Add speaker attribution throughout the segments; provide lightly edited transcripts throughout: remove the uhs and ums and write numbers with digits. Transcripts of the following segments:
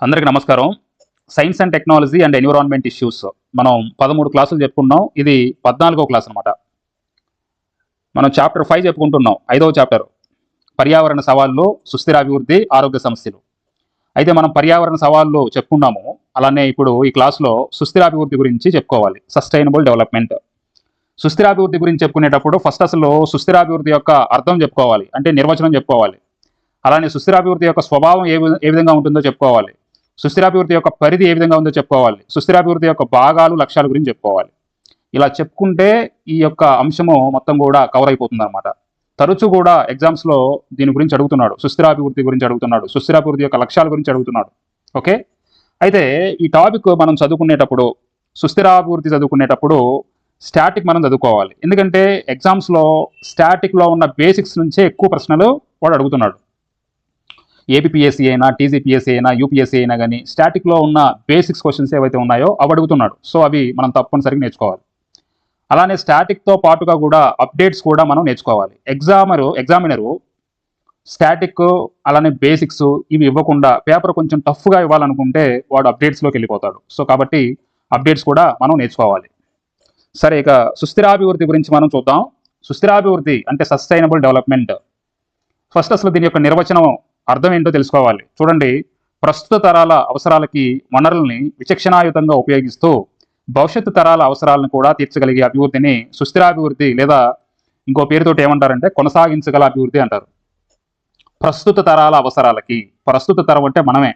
Speaker 1: అందరికీ నమస్కారం. Science and technology and environment issues మనం 13 క్లాసులు చెప్పుకున్నాం. ఇది 14వ క్లాస్ అనమాట. మనం చాప్టర్ 5 చెప్పుకుంటున్నాం. 5వ చాప్టర్ పర్యావరణ సవాళ్ళు, సుస్థిరాభివృద్ధి, ఆరోగ్య సమస్యలు. అయితే మనం పర్యావరణ సవాళ్ళు చెప్పుకున్నాము. అలానే ఇప్పుడు ఈ క్లాస్లో సుస్థిరాభివృద్ధి గురించి చెప్పుకోవాలి. Sustainable development. సుస్థిరాభివృద్ధి గురించి చెప్పుకునేటప్పుడు ఫస్ట్ అసలు సుస్థిరాభివృద్ధి యొక్క అర్థం చెప్పుకోవాలి, అంటే నిర్వచనం చెప్పుకోవాలి. అలానే సుస్థిరాభివృద్ధి యొక్క స్వభావం ఏ విధంగా ఉంటుందో చెప్పుకోవాలి. సుస్థిరాభివృద్ధి యొక్క పరిధి ఏ విధంగా ఉందో చెప్పుకోవాలి. సుస్థిరాభివృద్ధి యొక్క భాగాలు, లక్ష్యాల గురించి చెప్పుకోవాలి. ఇలా చెప్పుకుంటే ఈ యొక్క అంశము మొత్తం కూడా కవర్ అయిపోతుంది అనమాట. తరచూ కూడా ఎగ్జామ్స్లో దీని గురించి అడుగుతున్నాడు, సుస్థిరాభివృద్ధి గురించి అడుగుతున్నాడు, సుస్థిరాభివృద్ధి యొక్క లక్ష్యాల గురించి అడుగుతున్నాడు. ఓకే, అయితే ఈ టాపిక్ మనం చదువుకునేటప్పుడు, సుస్థిరాభివృద్ధి చదువుకునేటప్పుడు స్టాటిక్ మనం చదువుకోవాలి. ఎందుకంటే ఎగ్జామ్స్లో స్టాటిక్లో ఉన్న బేసిక్స్ నుంచే ఎక్కువ ప్రశ్నలు వాడు అడుగుతున్నాడు. ఏపీఎస్సీ అయినా, టీజీపీఎస్సీ అయినా, యూపీఎస్సీ అయినా కానీ స్టాటిక్లో ఉన్న బేసిక్స్ క్వశ్చన్స్ ఏవైతే ఉన్నాయో అవి అడుగుతున్నాడు. సో అవి మనం తప్పనిసరిగా నేర్చుకోవాలి. అలానే స్టాటిక్తో పాటుగా కూడా అప్డేట్స్ కూడా మనం నేర్చుకోవాలి. ఎగ్జామినరు స్టాటిక్ అలానే బేసిక్స్ ఇవి ఇవ్వకుండా పేపర్ కొంచెం టఫ్గా ఇవ్వాలనుకుంటే వాడు అప్డేట్స్లోకి వెళ్ళిపోతాడు. సో కాబట్టి అప్డేట్స్ కూడా మనం నేర్చుకోవాలి. సరే, ఇక సుస్థిరాభివృద్ధి గురించి మనం చూద్దాం. సుస్థిరాభివృద్ధి అంటే సస్టైనబుల్ డెవలప్మెంట్. ఫస్ట్ అసలు దీని యొక్క నిర్వచనం అర్థం ఏంటో తెలుసుకోవాలి. చూడండి, ప్రస్తుత తరాల అవసరాలకి వనరుల్ని విచక్షణాయుతంగా ఉపయోగిస్తూ భవిష్యత్తు తరాల అవసరాలను కూడా తీర్చగలిగే అభివృద్ధిని సుస్థిరాభివృద్ధి, లేదా ఇంకో పేరుతోటి ఏమంటారంటే కొనసాగించగల అభివృద్ధి అంటారు. ప్రస్తుత తరాల అవసరాలకి, ప్రస్తుత తరం అంటే మనమే,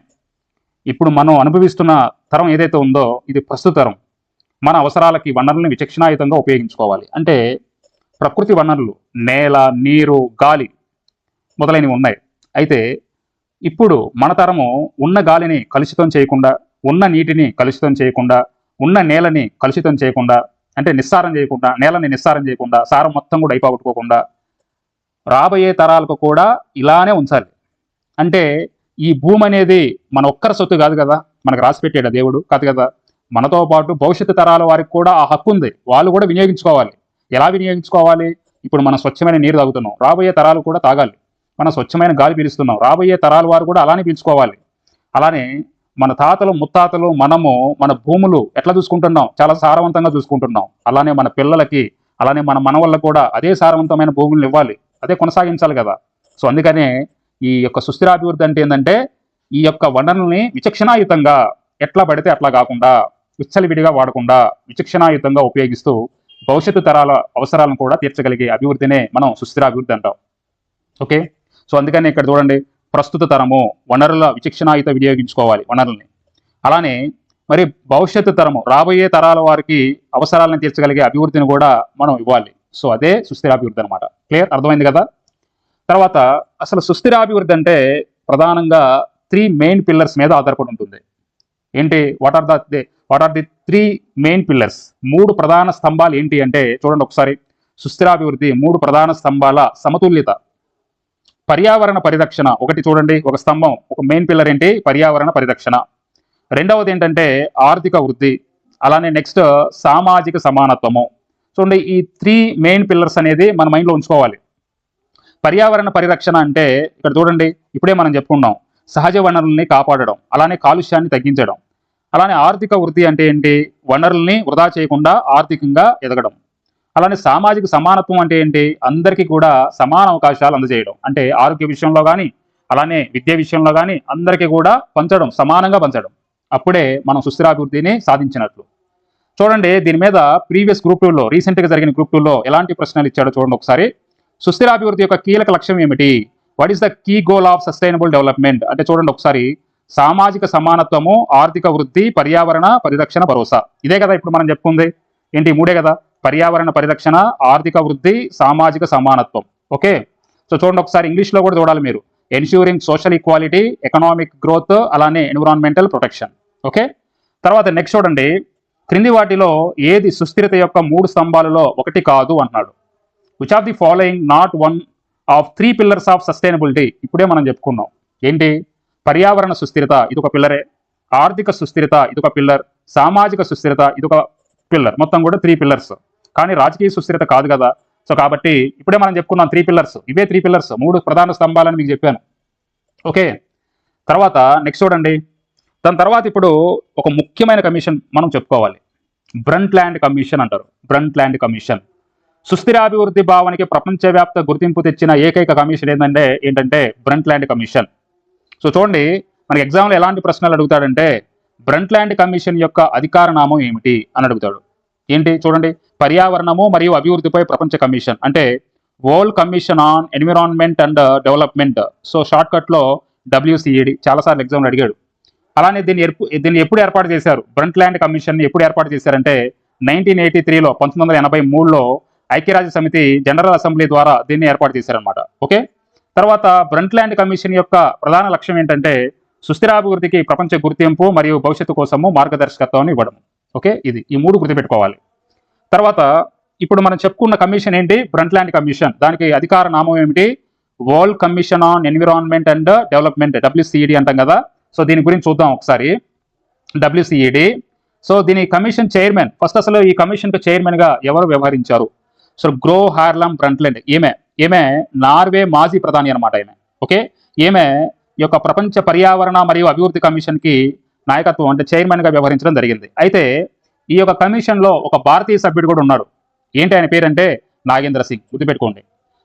Speaker 1: ఇప్పుడు మనం అనుభవిస్తున్న తరం ఏదైతే ఉందో ఇది ప్రస్తుత తరం. మన అవసరాలకి వనరుల్ని విచక్షణాయుతంగా ఉపయోగించుకోవాలి. అంటే ప్రకృతి వనరులు, నేల, నీరు, గాలి మొదలైనవి ఉన్నాయి. అయితే ఇప్పుడు మన తరము ఉన్న గాలిని కలుషితం చేయకుండా, ఉన్న నీటిని కలుషితం చేయకుండా, ఉన్న నేలని కలుషితం చేయకుండా, అంటే నిస్సారం చేయకుండా, నేలని నిస్సారం చేయకుండా, సారం మొత్తం కూడా అయిపోగొట్టుకోకుండా రాబోయే తరాలకు కూడా ఇలానే ఉంచాలి. అంటే ఈ భూమి అనేది మన ఒక్కరి సొత్తు కాదు కదా, మనకు రాసి పెట్టాడు దేవుడు కాదు కదా. మనతో పాటు భవిష్యత్తు తరాల వారికి కూడా ఆ హక్కు ఉంది. వాళ్ళు కూడా వినియోగించుకోవాలి. ఎలా వినియోగించుకోవాలి? ఇప్పుడు మనం స్వచ్ఛమైన నీరు తాగుతున్నాం, రాబోయే తరాలు కూడా తాగాలి. మనం స్వచ్ఛమైన గాలి పీలుస్తున్నాం, రాబోయే తరాల వారు కూడా అలానే పీల్చుకోవాలి. అలానే మన తాతలు ముత్తాతలు మనము మన భూములు ఎట్లా చూసుకుంటున్నాం? చాలా సారవంతంగా చూసుకుంటున్నాం. అలానే మన పిల్లలకి, అలానే మన మనవళ్ళకు కూడా అదే సారవంతమైన భూములను ఇవ్వాలి, అదే కొనసాగించాలి కదా. సో అందుకనే ఈ యొక్క సుస్థిరాభివృద్ధి అంటే ఏంటంటే ఈ యొక్క వనరుల్ని విచక్షణాయుతంగా, ఎట్లా పడితే అట్లా కాకుండా, విచ్చలవిడిగా వాడకుండా విచక్షణాయుతంగా ఉపయోగిస్తూ భవిష్యత్తు తరాల అవసరాలను కూడా తీర్చగలిగే అభివృద్ధినే మనం సుస్థిరాభివృద్ధి అంటాం. ఓకే, సో అందుకని ఇక్కడ చూడండి, ప్రస్తుత తరము వనరుల విచక్షణాయుత వినియోగించుకోవాలి వనరుల్ని. అలానే మరి భవిష్యత్తు తరము, రాబోయే తరాల వారికి అవసరాలను తీర్చగలిగే అభివృద్ధిని కూడా మనం ఇవ్వాలి. సో అదే సుస్థిరాభివృద్ధి అనమాట. క్లియర్, అర్థమైంది కదా. తర్వాత అసలు సుస్థిరాభివృద్ధి అంటే ప్రధానంగా 3 మెయిన్ పిల్లర్స్ మీద ఆధారపడి ఉంటుంది. ఏంటి, what are the 3 main pillars? 3 ప్రధాన స్తంభాలు ఏంటి అంటే చూడండి ఒకసారి. సుస్థిరాభివృద్ధి 3 ప్రధాన స్తంభాల సమతుల్యత. పర్యావరణ పరిరక్షణ ఒకటి చూడండి, ఒక స్తంభం, ఒక మెయిన్ పిల్లర్ ఏంటి? పర్యావరణ పరిరక్షణ. రెండవది ఏంటంటే ఆర్థిక వృద్ధి. అలానే నెక్స్ట్ సామాజిక సమానత్వము. చూడండి, ఈ 3 మెయిన్ పిల్లర్స్ అనేది మన మైండ్లో ఉంచుకోవాలి. పర్యావరణ పరిరక్షణ అంటే ఇక్కడ చూడండి, ఇప్పుడే మనం చెప్పుకున్నాం, సహజ వనరుల్ని కాపాడడం, అలానే కాలుష్యాన్ని తగ్గించడం. అలానే ఆర్థిక వృద్ధి అంటే ఏంటి? వనరుల్ని వృధా చేయకుండా ఆర్థికంగా ఎదగడం. అలానే సామాజిక సమానత్వం అంటే ఏంటి? అందరికీ కూడా సమాన అవకాశాలు అందజేయడం. అంటే ఆరోగ్య విషయంలో కానీ, అలానే విద్య విషయంలో కానీ అందరికీ కూడా పంచడం, సమానంగా పంచడం. అప్పుడే మనం సుస్థిరాభివృద్ధిని సాధించినట్లు. చూడండి, దీని మీద ప్రీవియస్ గ్రూప్ 2లో, రీసెంట్గా జరిగిన గ్రూప్ 2లో ఎలాంటి ప్రశ్నలు ఇచ్చాడో చూడండి ఒకసారి. సుస్థిరాభివృద్ధి యొక్క కీలక లక్ష్యం ఏమిటి? What is the key goal of sustainable development? అంటే చూడండి ఒకసారి, సామాజిక సమానత్వము, ఆర్థిక వృద్ధి, పర్యావరణ పరిరక్షణ, భరోసా. ఇదే కదా ఇప్పుడు మనం చెప్పుకుంది. ఏంటి? 3 కదా, పర్యావరణ పరిరక్షణ, ఆర్థిక వృద్ధి, సామాజిక సమానత్వం. ఓకే, సో చూడండి ఒకసారి, ఇంగ్లీష్లో కూడా చూడాలి మీరు. Ensuring social equality, economic growth, అలానే ఎన్విరాన్మెంటల్ ప్రొటెక్షన్. ఓకే, తర్వాత నెక్స్ట్ చూడండి, క్రింది వాటిలో ఏది సుస్థిరత యొక్క 3 స్తంభాలలో ఒకటి కాదు అన్నాడు. Which of the following not one of 3 pillars of sustainability? ఇప్పుడే మనం చెప్పుకున్నాం. ఏంటి? పర్యావరణ సుస్థిరత ఇదొక పిల్లరే, ఆర్థిక సుస్థిరత ఇదొక పిల్లర్, సామాజిక సుస్థిరత ఇదొక పిల్లర్. మొత్తం కూడా 3 పిల్లర్స్. కానీ రాజకీయ సుస్థిరత కాదు కదా. సో కాబట్టి ఇప్పుడే మనం చెప్పుకున్నాం 3 పిల్లర్స్. ఇవే 3 పిల్లర్స్, 3 ప్రధాన స్తంభాలని మీకు చెప్పాను. ఓకే, తర్వాత నెక్స్ట్ చూడండి, దాని తర్వాత ఇప్పుడు ఒక ముఖ్యమైన కమిషన్ మనం చెప్పుకోవాలి. బ్రంట్లాండ్ కమిషన్ అంటారు. బ్రంట్లాండ్ కమిషన్ సుస్థిరాభివృద్ధి భావనకి ప్రపంచవ్యాప్త గుర్తింపు తెచ్చిన ఏకైక కమిషన్ ఏంటంటే బ్రంట్లాండ్ కమిషన్. సో చూడండి, మనకి ఎగ్జామ్లో ఎలాంటి ప్రశ్నలు అడుగుతాడంటే బ్రంట్లాండ్ కమిషన్ యొక్క అధికార నామం ఏమిటి అని అడుగుతాడు. ఏంటి చూడండి, పర్యావరణము మరియు అభివృద్ధిపై ప్రపంచ కమిషన్ అంటే world commission on environment and development. So short cut లో WCED. చాలాసార్లు ఎగ్జామ్లో అడిగాడు. అలానే దీన్ని ఎప్పుడు ఏర్పాటు చేశారు? బ్రంట్లాండ్ కమిషన్ ఎప్పుడు ఏర్పాటు చేశారంటే 1983లో 1983లో ఐక్యరాజ్య సమితి జనరల్ అసెంబ్లీ ద్వారా దీన్ని ఏర్పాటు చేశారనమాట. ఓకే, తర్వాత బ్రంట్లాండ్ కమిషన్ యొక్క ప్రధాన లక్ష్యం ఏంటంటే సుస్థిరాభివృద్ధికి ప్రపంచ గుర్తింపు మరియు భవిష్యత్తు కోసము మార్గదర్శకత్వం ఇవ్వడం. ఓకే, ఈ మూడు గుర్తుపెట్టుకోవాలి. తర్వాత ఇప్పుడు మనం చెప్పుకున్న కమిషన్ ఏంటి? Brundtland commission. దానికి అధికార నామం ఏమిటి? World commission on environment and development, WCED అంటాం కదా. సో దీని గురించి చూద్దాం ఒకసారి. WCED. సో దీని కమిషన్ చైర్మన్, ఫస్ట్ అసలు ఈ కమిషన్ కు చైర్మన్ గా ఎవరు వ్యవహరించారు? So Gro Harlem Brundtland. ఈమె నార్వే మాజీ ప్రధాని అనమాట. ఓకే, ఈమె యొక్క ప్రపంచ పర్యావరణ మరియు అభివృద్ధి కమిషన్ కి నాయకత్వం అంటే చైర్మన్ గా వ్యవహరించడం జరిగింది. అయితే ఈ యొక్క కమిషన్ లో ఒక భారతీయ సభ్యుడు కూడా ఉన్నాడు. ఏంటి ఆయన పేరంటే నాగేంద్ర సింగ్. గుర్తుపెట్టుకోండి.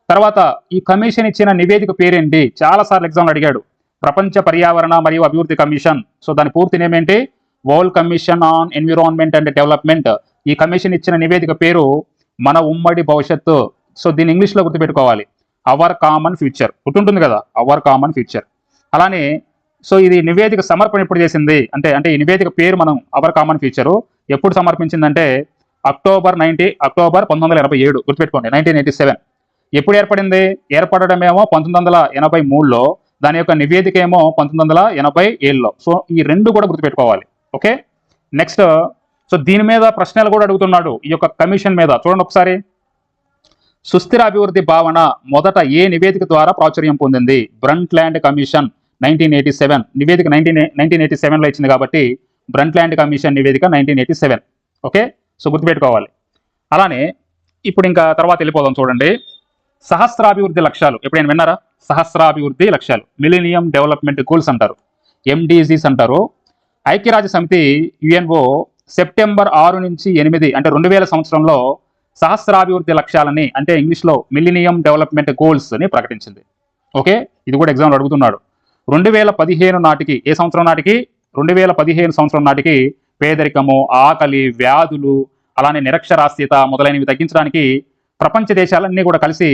Speaker 1: తర్వాత ఈ కమిషన్ ఇచ్చిన నివేదిక పేరేంటి? చాలా సార్లు ఎగ్జామ్ అడిగాడు. ప్రపంచ పర్యావరణ మరియు అభివృద్ధి కమిషన్. సో దాని పూర్తి నేమ్ ఏంటి? World commission on environment and development. ఈ కమిషన్ ఇచ్చిన నివేదిక పేరు మన ఉమ్మడి భవిష్యత్తు. సో దీన్ని ఇంగ్లీష్లో గుర్తుపెట్టుకోవాలి, అవర్ కామన్ ఫ్యూచర్. గుర్తుంటుంది కదా, అవర్ కామన్ ఫ్యూచర్. అలానే సో ఇది నివేదిక సమర్పణ ఎప్పుడు చేసింది అంటే ఈ నివేదిక పేరు మనం అవర్ కామన్ ఫ్యూచర్ ఎప్పుడు సమర్పించిందంటే అక్టోబర్ 1987. గుర్తుపెట్టుకోండి, 1987. ఎప్పుడు ఏర్పడింది? ఏర్పడమేమో 1983లో, దాని యొక్క నివేదిక ఏమో 1987లో. సో ఈ రెండు కూడా గుర్తుపెట్టుకోవాలి. Okay, next. సో దీని మీద ప్రశ్నలు కూడా అడుగుతున్నాడు ఈ యొక్క కమిషన్ మీద. చూడండి ఒకసారి. సుస్థిర అభివృద్ధి భావన మొదట ఏ నివేదిక ద్వారా ప్రాచుర్యం పొందింది? Brundtland commission 1987. నివేదిక 1987లో ఇచ్చింది కాబట్టి బ్రంట్లాండ్ కమిషన్ నివేదిక 1987. ఓకే, సో గుర్తుపెట్టుకోవాలి. అలానే ఇప్పుడు ఇంకా తర్వాత వెళ్ళిపోదాం. చూడండి, సహస్రాభివృద్ధి లక్ష్యాలు ఎప్పుడైనా విన్నారా? సహస్రాభివృద్ధి లక్ష్యాలు, మిలీనియం డెవలప్మెంట్ గోల్స్ అంటారు, MDGs అంటారు. ఐక్యరాజ్య సమితి UNO సెప్టెంబర్ 6 నుంచి 8 అంటే 2000 సంవత్సరంలో సహస్రాభివృద్ధి లక్ష్యాలని అంటే ఇంగ్లీష్లో మిలీనియం డెవలప్మెంట్ గోల్స్ అని ప్రకటించింది. ఓకే, ఇది కూడా ఎగ్జామ్లో అడుగుతున్నాడు. 2015 నాటికి, ఏ సంవత్సరం నాటికి? 2015 సంవత్సరం నాటికి పేదరికము, ఆకలి, వ్యాధులు, అలానే నిరక్షరాస్యత మొదలైనవి తగ్గించడానికి ప్రపంచ దేశాలన్నీ కూడా కలిసి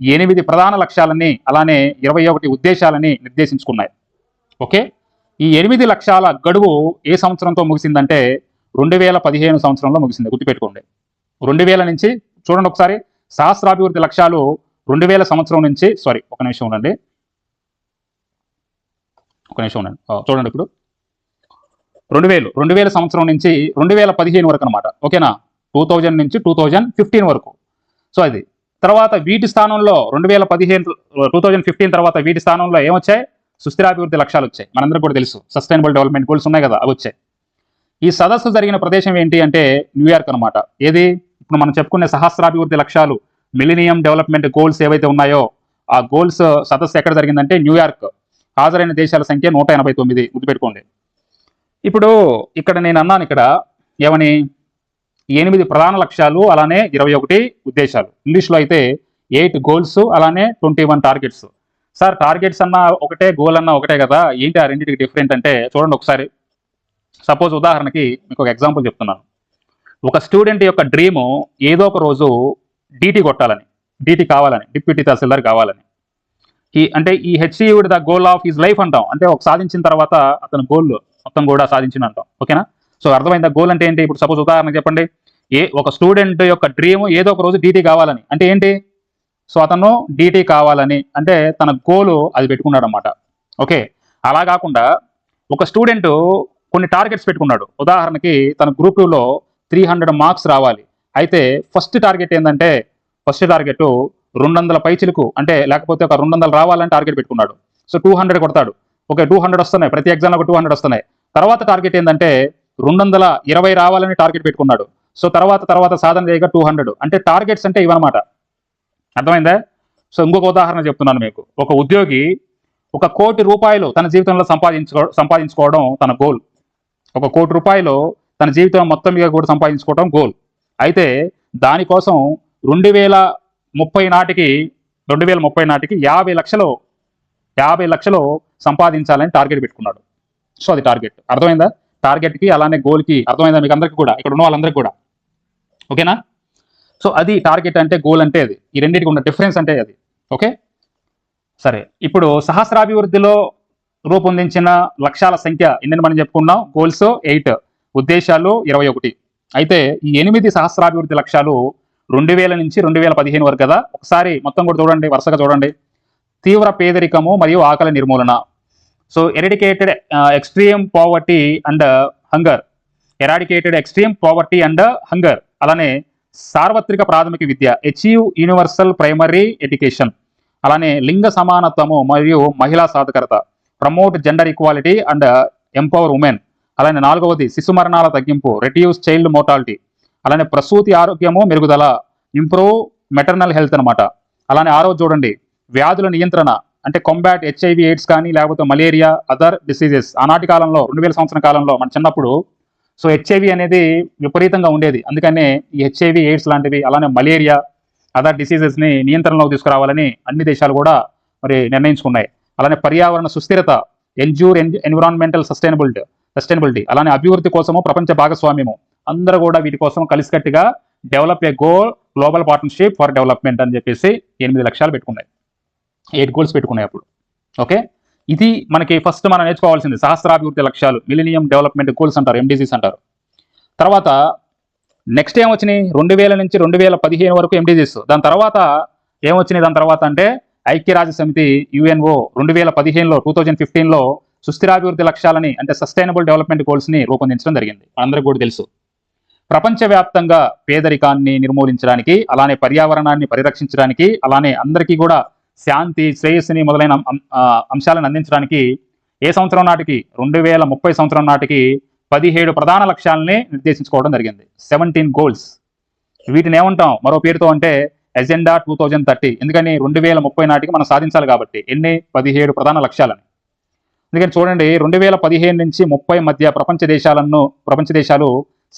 Speaker 1: 8 ప్రధాన లక్ష్యాలని అలానే 21 ఉద్దేశాలని నిర్దేశించుకున్నాయి. ఓకే, ఈ 8 లక్ష్యాల గడువు ఏ సంవత్సరంతో ముగిసిందంటే 2015 సంవత్సరంలో ముగిసింది. గుర్తుపెట్టుకోండి. 2000 నుంచి చూడండి ఒకసారి. సహస్రాభివృద్ధి లక్ష్యాలు 2000 సంవత్సరం నుంచి ఒక నిమిషం ఉండండి. చూడండి, ఇప్పుడు 2000 సంవత్సరం నుంచి 2015 వరకు అనమాట. ఓకేనా, 2000 నుంచి 2015 వరకు. సో అది తర్వాత వీటి స్థానంలో 2015 తర్వాత వీటి స్థానంలో ఏమొచ్చాయి? సుస్థిరాభివృద్ధి లక్ష్యాలు వచ్చాయి. మనందరికీ కూడా తెలుసు, సస్టైనబుల్ డెవలప్మెంట్ గోల్స్ ఉన్నాయి కదా, అవి వచ్చాయి. ఈ సదస్సు జరిగిన ప్రదేశం ఏంటి అంటే న్యూయార్క్ అనమాట. ఏది? ఇప్పుడు మనం చెప్పుకునే సహస్రాభివృద్ధి లక్ష్యాలు, మిలీనియం డెవలప్మెంట్ గోల్స్ ఏవైతే ఉన్నాయో ఆ గోల్స్ సదస్సు ఎక్కడ జరిగిందంటే న్యూయార్క్. హాజరైన దేశాల సంఖ్య 189. గుర్తుపెట్టుకోండి. ఇప్పుడు ఇక్కడ నేను అన్నాను, ఇక్కడ ఏమని? 8 ప్రధాన లక్ష్యాలు అలానే 21 ఉద్దేశాలు. ఇంగ్లీష్లో అయితే 8 గోల్స్ అలానే 21 టార్గెట్స్. సార్ టార్గెట్స్ అన్నా ఒకటే, గోల్ అన్నా ఒకటే కదా, ఏంటి ఆ రెండింటికి డిఫరెంట్ అంటే చూడండి ఒకసారి. సపోజ్ ఉదాహరణకి మీకు ఒక ఎగ్జాంపుల్ చెప్తున్నాను. ఒక స్టూడెంట్ యొక్క డ్రీము ఏదో ఒక రోజు DT కొట్టాలని, DT కావాలని, డిప్యూటీ తహసీల్దార్ కావాలని. ఈ achieved the goal of his life అంటాం. అంటే ఒక సాధించిన తర్వాత అతను గోల్ మొత్తం కూడా సాధించిన అంటాం. ఓకేనా? సో అర్థమైందా? గోల్ అంటే ఏంటి? ఇప్పుడు సపోజ్ ఉదాహరణకు చెప్పండి, ఒక స్టూడెంట్ యొక్క డ్రీమ్ ఏదో ఒక రోజు DT కావాలని అంటే ఏంటి? సో అతను DT కావాలని అంటే తన గోలు అది పెట్టుకున్నాడు అనమాట. ఓకే, అలా కాకుండా ఒక స్టూడెంట్ కొన్ని టార్గెట్స్ పెట్టుకున్నాడు. ఉదాహరణకి తన గ్రూప్ 2లో 300 మార్క్స్ రావాలి. అయితే ఫస్ట్ టార్గెట్ ఏంటంటే 200 పైచిలకు అంటే లేకపోతే ఒక 200 రావాలని టార్గెట్ పెట్టుకున్నాడు. సో 200 కొడతాడు. ఓకే, 200 వస్తున్నాయి, ప్రతి ఎగ్జామ్లో ఒక 200 వస్తున్నాయి. తర్వాత టార్గెట్ ఏంటంటే 220 రావాలని టార్గెట్ పెట్టుకున్నాడు. సో తర్వాత సాధన చేయగా 200. అంటే టార్గెట్స్ అంటే ఇవన్నమాట. అర్థమైందా? సో ఇంకొక ఉదాహరణ చెప్తున్నాను మీకు. ఒక ఉద్యోగి 1 కోటి రూపాయలు తన జీవితంలో సంపాదించుకోవడం తన గోల్. 1 కోటి రూపాయలు తన జీవితం మొత్తం మీద కూడా సంపాదించుకోవడం గోల్. అయితే దానికోసం 2030 నాటికి 50 లక్షలు సంపాదించాలని టార్గెట్ పెట్టుకున్నాడు. సో అది టార్గెట్. అర్థమైందా? టార్గెట్కి అలానే గోల్కి అర్థమైందా మీకు అందరికీ కూడా, ఇక్కడ ఉన్న వాళ్ళందరికీ కూడా? ఓకేనా? సో అది టార్గెట్ అంటే, గోల్ అంటే అది. ఈ రెండింటికి ఉన్న డిఫరెన్స్ అంటే అది. ఓకే, సరే. ఇప్పుడు సహస్రాభివృద్ధిలో రూపొందించిన లక్ష్యాల సంఖ్య ఎన్ని మనం చెప్పుకున్నాం? గోల్స్ 8, ఉద్దేశాలు 21. అయితే ఈ 8 సహస్రాభివృద్ధి లక్ష్యాలు 2000 నుంచి 2015 వరకు కదా. ఒకసారి మొత్తం కూడా చూడండి, వరుసగా చూడండి. తీవ్ర పేదరికము మరియు ఆకలి నిర్మూలన. So eradicated extreme poverty and hunger. అలానే సార్వత్రిక ప్రాథమిక విద్య, అచీవ్ యూనివర్సల్ ప్రైమరీ ఎడ్యుకేషన్. అలానే లింగ సమానత్వము మరియు మహిళా సాధికారత, promote gender equality and empower women. అలానే 4వది శిశు మరణాల తగ్గింపు, రెడ్యూస్ చైల్డ్ మోర్టాలిటీ. అలానే ప్రసూతి ఆరోగ్యము మెరుగుదల, ఇంప్రూవ్ మెటర్నల్ హెల్త్ అనమాట. అలానే 6వది చూడండి, వ్యాధుల నియంత్రణ, అంటే కొంబాట్ HIV ఎయిడ్స్ కానీ లేకపోతే మలేరియా, అదర్ డిసీజెస్. ఆనాటి కాలంలో 2000 సంవత్సరం కాలంలో మన చిన్నప్పుడు సో HIV అనేది విపరీతంగా ఉండేది. అందుకనే ఈ HIV ఎయిడ్స్ లాంటివి, అలానే మలేరియా, అదర్ డిసీజెస్ని నియంత్రణలోకి తీసుకురావాలని అన్ని దేశాలు కూడా మరి నిర్ణయించుకున్నాయి. అలానే పర్యావరణ సుస్థిరత, ఎన్విరాన్మెంటల్ సస్టైనబిలిటీ. అలానే అభివృద్ధి కోసము ప్రపంచ భాగస్వామ్యము. అందరూ కూడా వీటి కోసం కలిసికట్టుగా develop a global partnership for development అని చెప్పేసి 8 లక్ష్యాలు పెట్టుకున్నాయి, 8 గోల్స్ పెట్టుకున్నాయి అప్పుడు. ఓకే, ఇది మనకి ఫస్ట్ మనం నేర్చుకోవాల్సింది సహస్రాభివృద్ధి లక్ష్యాలు, మిలీనియం డెవలప్మెంట్ గోల్స్ అంటారు, MDGs అంటారు. తర్వాత నెక్స్ట్ ఏమొచ్చినాయి? 2000 నుంచి 2015 వరకు MDGs. దాని తర్వాత ఏమొచ్చినాయి? దాని తర్వాత అంటే ఐక్యరాజ్య సమితి UNO 2015లో సుస్థిరాభివృద్ధి లక్ష్యాలని, అంటే సస్టైనబుల్ డెవలప్మెంట్ గోల్స్ని రూపొందించడం జరిగింది. అందరికీ కూడా తెలుసు. ప్రపంచవ్యాప్తంగా పేదరికాన్ని నిర్మూలించడానికి, అలానే పర్యావరణాన్ని పరిరక్షించడానికి, అలానే అందరికీ కూడా శాంతి, శ్రేయస్సుని మొదలైన అంశాలను అందించడానికి ఏ సంవత్సరం నాటికి? 2030 సంవత్సరం నాటికి 17 ప్రధాన లక్ష్యాలని నిర్దేశించుకోవడం జరిగింది. 17 గోల్స్. వీటిని ఏమంటాం మరో పేరుతో అంటే ఎజెండా 2030. ఎందుకని? 2030 నాటికి మనం సాధించాలి కాబట్టి. ఎన్ని? 17 ప్రధాన లక్ష్యాలని. అందుకని చూడండి, 2015 నుంచి 30 మధ్య ప్రపంచ దేశాలు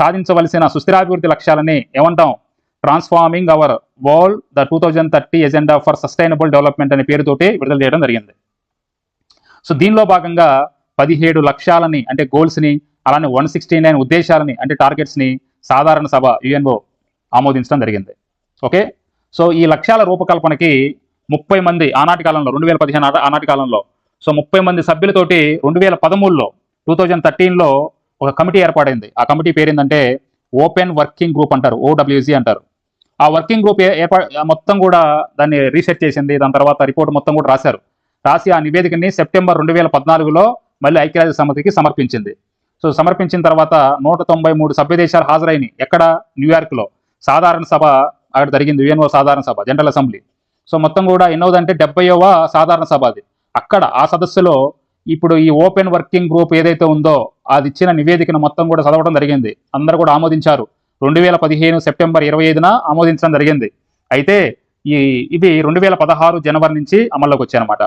Speaker 1: సాధించవలసిన సుస్థిరాభివృద్ధి లక్ష్యాలని ఏమంటాం? Transforming our world the 2030 agenda for sustainable development అనే పేరుతోటి విడుదల చేయడం జరిగింది. సో దీనిలో భాగంగా 17 లక్ష్యాలని, అంటే గోల్స్ని, అలానే 169 ఉద్దేశాలని, అంటే టార్గెట్స్ని సాధారణ సభ UNO ఆమోదించడం జరిగింది. ఓకే, సో ఈ లక్ష్యాల రూపకల్పనకి 30 మంది ఆనాటి కాలంలో, 2015 ఆనాటి కాలంలో, సో 30 మంది సభ్యులతోటి 2013లో ఒక కమిటీ ఏర్పాటైంది. ఆ కమిటీ పేరు ఏంటంటే ఓపెన్ వర్కింగ్ గ్రూప్ అంటారు, OWG అంటారు. ఆ వర్కింగ్ గ్రూప్ మొత్తం కూడా దాన్ని రీసెర్చ్ చేసింది. దాని తర్వాత రిపోర్ట్ మొత్తం కూడా రాసి ఆ నివేదికని సెప్టెంబర్ 2014లో మళ్ళీ ఐక్యరాజ్య సమితికి సమర్పించింది. సో సమర్పించిన తర్వాత 193 సభ్య దేశాలు హాజరైనవి. ఎక్కడ? న్యూయార్క్లో సాధారణ సభ అక్కడ జరిగింది, UNO సాధారణ సభ, జనరల్ అసెంబ్లీ. సో మొత్తం కూడా ఎన్నోదంటే 70వ సాధారణ సభ అది. అక్కడ ఆ సదస్సులో ఇప్పుడు ఈ ఓపెన్ వర్కింగ్ గ్రూప్ ఏదైతే ఉందో అది ఇచ్చిన నివేదికను మొత్తం కూడా చదవడం జరిగింది. అందరూ కూడా ఆమోదించారు. 2015 సెప్టెంబర్ 25న ఆమోదించడం జరిగింది. అయితే ఇవి 2016 జనవరి నుంచి అమల్లోకి వచ్చాయన్నమాట.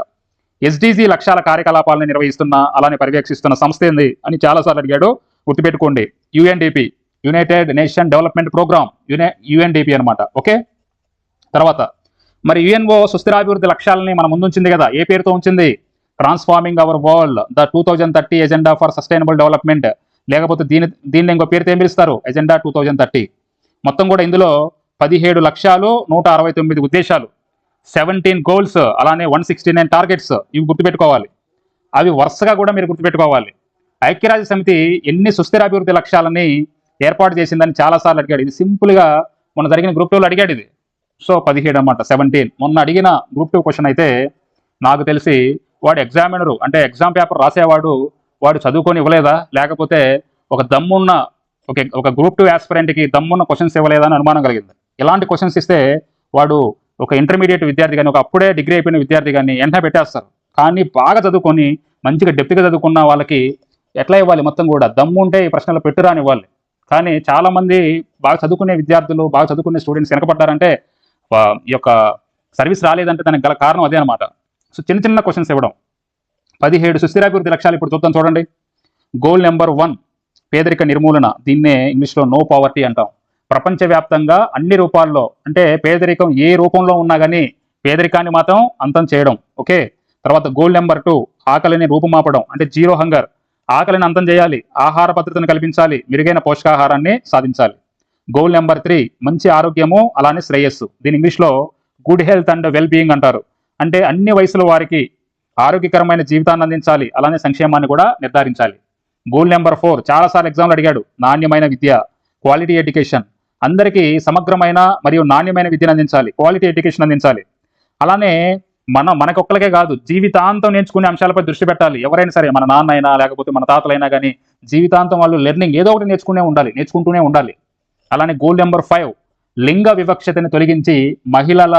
Speaker 1: SDG లక్ష్యాల కార్యకలాపాలను నిర్వహిస్తున్న, అలానే పర్యవేక్షిస్తున్న సంస్థ ఏంది అని చాలాసార్లు అడిగాడు. గుర్తుపెట్టుకోండి, UNDP, united nation development programme, UNDP అనమాట. ఓకే, తర్వాత మరి UNO సుస్థిరాభివృద్ధి లక్ష్యాలని మన ముందుంచింది కదా. ఏ పేరుతో ఉంచింది? Transforming our world the 2030 agenda for sustainable development. లేకపోతే దీన్ని ఇంకో పేరుతో ఏం పిలుస్తారు? ఎజెండా 2030. మొత్తం కూడా ఇందులో 17 లక్ష్యాలు, 169 ఉద్దేశాలు, 17 గోల్స్, అలానే 169 టార్గెట్స్. ఇవి గుర్తుపెట్టుకోవాలి. అవి వరుసగా కూడా మీరు గుర్తుపెట్టుకోవాలి. ఐక్యరాజ్య సమితి ఎన్ని సుస్థిరాభివృద్ధి లక్ష్యాలని ఏర్పాటు చేసిందని చాలాసార్లు అడిగాడు. ఇది సింపుల్గా మొన్న జరిగిన గ్రూప్ 2లో అడిగాడు ఇది. సో 17 అన్నమాట, 17. మొన్న అడిగిన గ్రూప్ 2 క్వశ్చన్ అయితే నాకు తెలిసి వాడు ఎగ్జామినరు, అంటే ఎగ్జామ్ పేపర్ రాసేవాడు, వాడు చదువుకొని ఇవ్వలేదా, లేకపోతే ఒక దమ్మున్న ఒక గ్రూప్ 2 యాస్పిరెంట్కి దమ్మున్న క్వశ్చన్స్ ఇవ్వలేదా అని అనుమానం కలిగింది. ఇలాంటి క్వశ్చన్స్ ఇస్తే వాడు ఒక ఇంటర్మీడియట్ విద్యార్థి కానీ, ఒక అప్పుడే డిగ్రీ అయిపోయిన విద్యార్థి కానీ వెంటనే పెట్టేస్తారు. కానీ బాగా చదువుకొని మంచిగా డెప్త్గా చదువుకున్న వాళ్ళకి ఎట్లా ఇవ్వాలి? మొత్తం కూడా దమ్ము ఉంటే ఈ ప్రశ్నలు పెట్టురా అని ఇవ్వాలి. కానీ చాలామంది బాగా చదువుకునే విద్యార్థులు, బాగా చదువుకునే స్టూడెంట్స్ వెనకపడ్డారంటే ఈ యొక్క సర్వీస్ రాలేదంటే దానికి గల కారణం అదే అనమాట. సో చిన్న క్వశ్చన్స్ ఇవ్వడం. 17 సుస్థిరాభివృద్ధి లక్ష్యాలు ఇప్పుడు చూద్దాం చూడండి. గోల్ నెంబర్ 1 పేదరిక నిర్మూలన. దీన్నే ఇంగ్లీష్లో నో పావర్టీ అంటాం. ప్రపంచవ్యాప్తంగా అన్ని రూపాల్లో, అంటే పేదరికం ఏ రూపంలో ఉన్నా కానీ పేదరికాన్ని మాత్రం అంతం చేయడం. ఓకే. తర్వాత గోల్ నెంబర్ 2 ఆకలిని రూపుమాపడం, అంటే జీరో హంగర్. ఆకలిని అంతం చేయాలి, ఆహార భద్రతను కల్పించాలి, మెరుగైన పోషకాహారాన్ని సాధించాలి. గోల్ నెంబర్ 3 మంచి ఆరోగ్యము అలానే శ్రేయస్సు. దీని ఇంగ్లీష్లో good health and well being అంటారు. అంటే అన్ని వయసుల వారికి ఆరోగ్యకరమైన జీవితాన్ని అందించాలి, అలానే సంక్షేమాన్ని కూడా నిర్ధారించాలి. గోల్ నెంబర్ 4 చాలాసార్లు ఎగ్జామ్లు అడిగాడు, నాణ్యమైన విద్య, క్వాలిటీ ఎడ్యుకేషన్. అందరికీ సమగ్రమైన మరియు నాణ్యమైన విద్యను అందించాలి, క్వాలిటీ ఎడ్యుకేషన్ అందించాలి. అలానే మనకొక్కరికే కాదు, జీవితాంతం నేర్చుకునే అంశాలపై దృష్టి పెట్టాలి. ఎవరైనా సరే, మన నాన్న అయినా లేకపోతే మన తాతలైనా కానీ జీవితాంతం వాళ్ళు లెర్నింగ్ ఏదో ఒకటి నేర్చుకుంటూనే ఉండాలి. అలానే గోల్ నెంబర్ 5 లింగ వివక్షతని తొలగించి మహిళల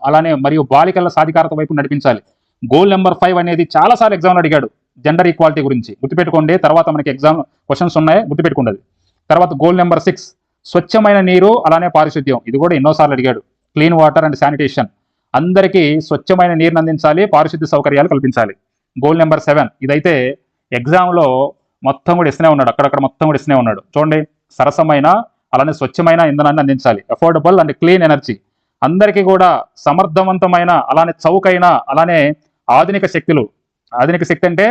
Speaker 1: అలానే మరియు బాలికల సాధికారత వైపు నడిపించాలి. గోల్ నెంబర్ 5 అనేది చాలాసార్లు ఎగ్జామ్లో అడిగాడు, జెండర్ ఈక్వాలిటీ గురించి. గుర్తుపెట్టుకోండి, తర్వాత మనకి ఎగ్జామ్ క్వశ్చన్స్ ఉన్నాయి, గుర్తుపెట్టుకోండి. తర్వాత గోల్ నెంబర్ 6 స్వచ్ఛమైన నీరు అలానే పారిశుద్ధ్యం. ఇది కూడా ఎన్నోసార్లు అడిగాడు. Clean water and sanitation. అందరికీ స్వచ్ఛమైన నీరుని అందించాలి, పారిశుద్ధ్య సౌకర్యాలు కల్పించాలి. గోల్ నెంబర్ 7 ఇదైతే ఎగ్జామ్లో మొత్తం కూడా ఇస్తూనే ఉన్నాడు, అక్కడక్కడ మొత్తం కూడా ఇస్తూనే ఉన్నాడు. చూడండి, సరసమైన అలానే స్వచ్ఛమైన ఇంధనాన్ని అందించాలి, అఫోర్డబుల్ అండ్ క్లీన్ ఎనర్జీ. అందరికీ కూడా సమర్థవంతమైన అలానే చౌకైన అలానే ఆధునిక శక్తులు. ఆధునిక శక్తి అంటే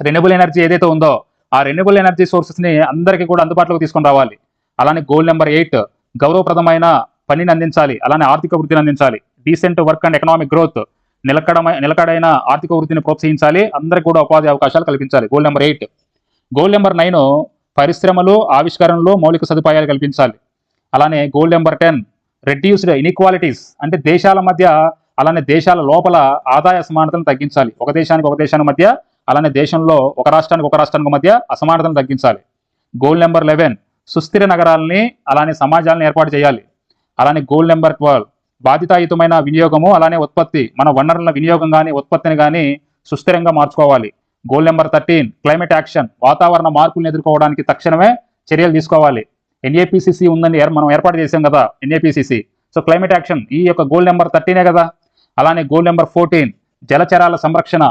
Speaker 1: రెన్యూబుల్ ఎనర్జీ ఏదైతే ఉందో ఆ రెన్యూబుల్ ఎనర్జీ సోర్సెస్ని అందరికీ కూడా అందుబాటులోకి తీసుకొని రావాలి. అలానే గోల్ నెంబర్ 8 గౌరవప్రదమైన పనిని అందించాలి, అలానే ఆర్థిక వృద్ధిని అందించాలి. Decent work and economic growth, నిలకడైన ఆర్థిక వృద్ధిని ప్రోత్సహించాలి, అందరికీ కూడా ఉపాధి అవకాశాలు కల్పించాలి. Goal number 8. గోల్ నెంబర్ 9 పరిశ్రమలు, ఆవిష్కరణలు, మౌలిక సదుపాయాలు కల్పించాలి. అలానే గోల్ నెంబర్ 10 రెడ్యూస్డ్ ఇన్ఈక్వాలిటీస్, అంటే దేశాల మధ్య అలానే దేశాల లోపల ఆదాయ అసమానతలను తగ్గించాలి. ఒక దేశానికి మధ్య అలానే దేశంలో ఒక రాష్ట్రానికి మధ్య అసమానతలను తగ్గించాలి. గోల్ నెంబర్ 11 సుస్థిర నగరాలని అలానే సమాజాలను ఏర్పాటు చేయాలి. అలానే గోల్ నెంబర్ 12 బాధ్యతాయుతమైన వినియోగము అలానే ఉత్పత్తి, మన వనరుల వినియోగం కానీ ఉత్పత్తిని కానీ సుస్థిరంగా మార్చుకోవాలి. గోల్ నెంబర్ 13 క్లైమేట్ యాక్షన్, వాతావరణ మార్పులను ఎదుర్కోవడానికి తక్షణమే చర్యలు తీసుకోవాలి. ఎన్ఏపిసిసి ఉందని మనం ఏర్పాటు చేసాం కదా, ఎన్ఏపిసిసి. సో క్లైమేట్ యాక్షన్ ఈ యొక్క గోల్ నెంబర్ 13 కదా. అలానే గోల్ నెంబర్ 14 జలచరాల సంరక్షణ.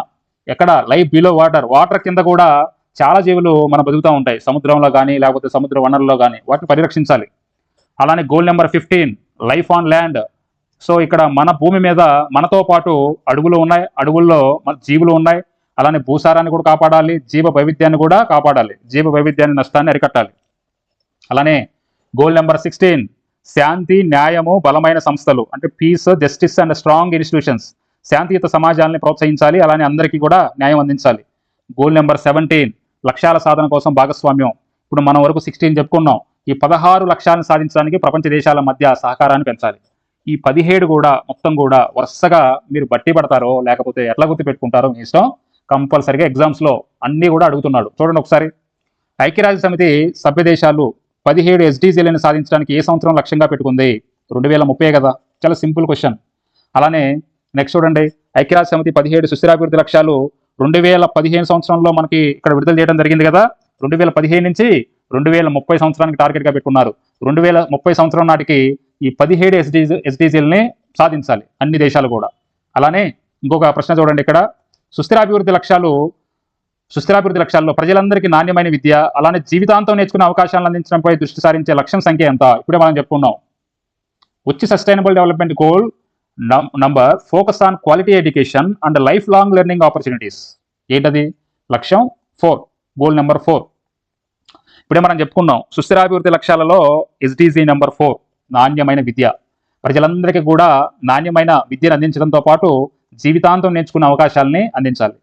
Speaker 1: ఎక్కడ? లైఫ్ బిలో వాటర్ కింద కూడా చాలా జీవులు మనం బతుకుతూ ఉంటాయి, సముద్రంలో కానీ లేకపోతే సముద్ర వనరుల్లో కానీ, వాటిని పరిరక్షించాలి. అలానే goal number 15 life on land. So ఇక్కడ మన భూమి మీద మనతో పాటు అడవులు ఉన్నాయి, అడవుల్లో మన జీవులు ఉన్నాయి. అలానే భూసారాన్ని కూడా కాపాడాలి, జీవ వైవిధ్యాన్ని కూడా కాపాడాలి, జీవ వైవిధ్యాన్ని నష్టాన్ని అరికట్టాలి. అలానే గోల్ నెంబర్ 16 శాంతి, న్యాయము, బలమైన సంస్థలు, అంటే peace, justice and strong institutions. శాంతియుత సమాజాన్ని ప్రోత్సహించాలి, అలానే అందరికీ కూడా న్యాయం అందించాలి. గోల్ నెంబర్ 17 లక్ష్యాల సాధన కోసం భాగస్వామ్యం. ఇప్పుడు మనం వరకు 16 చెప్పుకున్నాం. ఈ 16 లక్ష్యాలను సాధించడానికి ప్రపంచ దేశాల మధ్య సహకారాన్ని పెంచాలి. ఈ 17 కూడా మొత్తం కూడా వరుసగా మీరు బట్టి పడతారో లేకపోతే ఎట్లా గుర్తు పెట్టుకుంటారో మీ ఇష్టం. కంపల్సరిగా ఎగ్జామ్స్లో అన్నీ కూడా అడుగుతున్నాడు. చూడండి ఒకసారి. ఐక్యరాజ్య సమితి సభ్య దేశాలు 17 SDGలను సాధించడానికి ఏ సంవత్సరం లక్ష్యంగా పెట్టుకుంది? 2030 కదా. చాలా సింపుల్ క్వశ్చన్. అలానే నెక్స్ట్ చూడండి, ఐక్యరాజ్య సమితి 17 సుస్థిరాభివృద్ధి లక్ష్యాలు 2015 సంవత్సరంలో మనకి ఇక్కడ విడుదల చేయడం జరిగింది కదా. 2015 నుంచి 2030 సంవత్సరానికి టార్గెట్గా పెట్టుకున్నారు. 2030 సంవత్సరం నాటికి ఈ 17 SDGలని సాధించాలి అన్ని దేశాలు కూడా. అలానే ఇంకొక ప్రశ్న చూడండి ఇక్కడ, సుస్థిరాభివృద్ధి లక్ష్యాల్లో ప్రజలందరికీ నాణ్యమైన విద్య అలానే జీవితాంతం నేర్చుకునే అవకాశాలను అందించడంపై దృష్టి సారించే లక్ష్యం సంఖ్య ఎంత? ఇప్పుడే మనం చెప్పుకున్నాం. వచ్చి sustainable development goal number focus on quality education and life long learning opportunities. ఏంటది? లక్ష్యం 4, గోల్ నెంబర్ 4. ఇప్పుడే మనం చెప్పుకున్నాం సుస్థిరాభివృద్ధి లక్ష్యాలలో SDG నెంబర్ 4 నాణ్యమైన విద్య. ప్రజలందరికీ కూడా నాణ్యమైన విద్యను అందించడంతో పాటు జీవితాంతం నేర్చుకునే అవకాశాలని అందించాలి.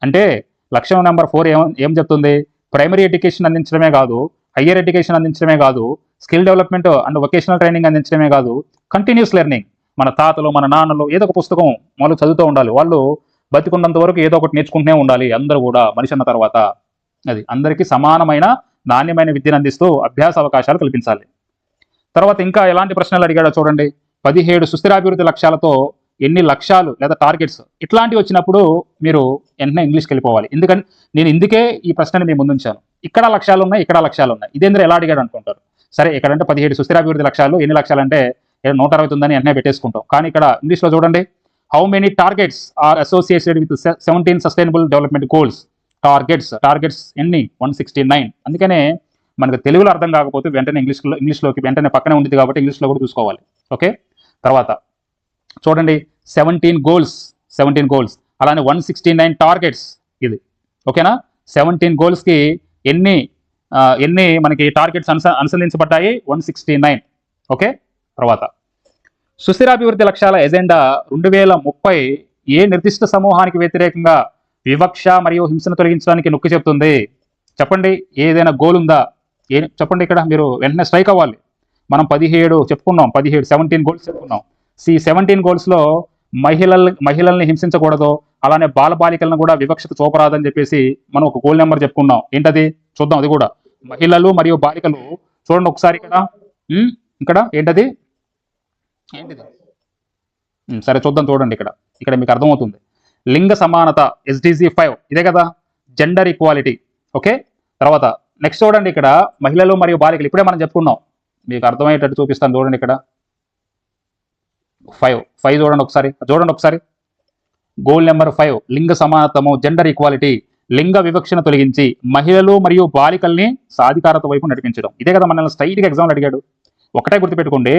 Speaker 1: అంటే లక్ష్యం నెంబర్ 4 ఏం చెప్తుంది? ప్రైమరీ ఎడ్యుకేషన్ అందించడమే కాదు, హయ్యర్ ఎడ్యుకేషన్ అందించడమే కాదు, skill development and vocational training అందించడమే కాదు, కంటిన్యూస్ లెర్నింగ్. మన తాతలు మన నాన్నలు ఏదో ఒక పుస్తకం వాళ్ళు చదువుతూ ఉండాలి, వాళ్ళు బతికున్నంత వరకు ఏదో ఒకటి నేర్చుకుంటూనే ఉండాలి. అందరూ కూడా మనిషి అన్న తర్వాత అది అందరికీ సమానమైన నాణ్యమైన విద్యను అందిస్తూ అభ్యాస అవకాశాలు కల్పించాలి. తర్వాత ఇంకా ఎలాంటి ప్రశ్నలు అడిగాడో చూడండి. 17 సుస్థిరాభివృద్ధి లక్ష్యాలతో ఎన్ని లక్ష్యాలు లేదా టార్గెట్స్ ఇట్లాంటివి వచ్చినప్పుడు మీరు వెంటనే ఇంగ్లీష్కి వెళ్ళిపోవాలి. నేను ఇందుకే ఈ ప్రశ్నని మేము ముందుంచాను. ఇక్కడ లక్ష్యాలు ఉన్నాయి, ఇక్కడ లక్ష్యాలు ఉన్నాయి. ఇదేంద్ర ఎలా అడిగాడు అనుకుంటారు. సరే, ఇక్కడంటే 17 సుస్థిరాభివృద్ధి లక్ష్యాలు, ఎన్ని లక్ష్యాలు అంటే 169 అని వెంటనే పెట్టేసుకుంటాం. కానీ ఇక్కడ ఇంగ్లీష్లో చూడండి, how many targets are associated with 17 sustainable development goals? Targets ఎన్ని? 169. అందుకనే మనకు తెలుగులో అర్థం కాకపోతే వెంటనే ఇంగ్లీష్లోకి వెంటనే పక్కనే ఉంది కాబట్టి ఇంగ్లీష్లో కూడా చూసుకోవాలి. ఓకే, తర్వాత చూడండి 17 గోల్స్ అలానే 169 టార్గెట్స్ ఇది. ఓకేనా, 17 గోల్స్కి ఎన్ని మనకి టార్గెట్స్ అనుసంధించబడ్డాయి? 169. ఓకే, తర్వాత సుస్థిరాభివృద్ధి లక్ష్యాల ఎజెండా 2030 ఏ నిర్దిష్ట సమూహానికి వ్యతిరేకంగా వివక్ష మరియు హింసను తొలగించడానికి నొక్కి చెప్తుంది? చెప్పండి, ఏదైనా గోల్ ఉందా? చెప్పండి, ఇక్కడ మీరు వెంటనే స్ట్రైక్ అవ్వాలి. మనం 17 చెప్పుకున్నాం, 17 గోల్స్ చెప్పుకున్నాం. 17 గోల్స్లో మహిళల్ని హింసించకూడదు, అలానే బాలబాలికలను కూడా వివక్షత చూపరాదని చెప్పేసి మనం ఒక గోల్ నెంబర్ చెప్పుకున్నాం. ఏంటది? చూద్దాం. అది కూడా మహిళలు మరియు బాలికలు. చూడండి ఒకసారి ఇక్కడ ఏంటిది? సరే చూద్దాం. చూడండి ఇక్కడ మీకు అర్థమవుతుంది. లింగ సమానత SDG 5 ఇదే కదా, జెండర్ ఈక్వాలిటీ. ఓకే, తర్వాత నెక్స్ట్ చూడండి, ఇక్కడ మహిళలు మరియు బాలికలు ఇప్పుడే మనం చెప్పుకున్నాం. మీకు అర్థమయ్యేటట్టు చూపిస్తాను. చూడండి ఇక్కడ 5 చూడండి ఒకసారి. గోల్ నెంబర్ 5 లింగ సమానతము, జెండర్ ఈక్వాలిటీ, లింగ వివక్షను తొలగించి మహిళలు మరియు బాలికల్ని సాధికారత వైపు నడిపించడం. ఇదే కదా మనల్ని స్ట్రైట్గా ఎగ్జామ్లో అడిగాడు. ఒకటే గుర్తుపెట్టుకోండి,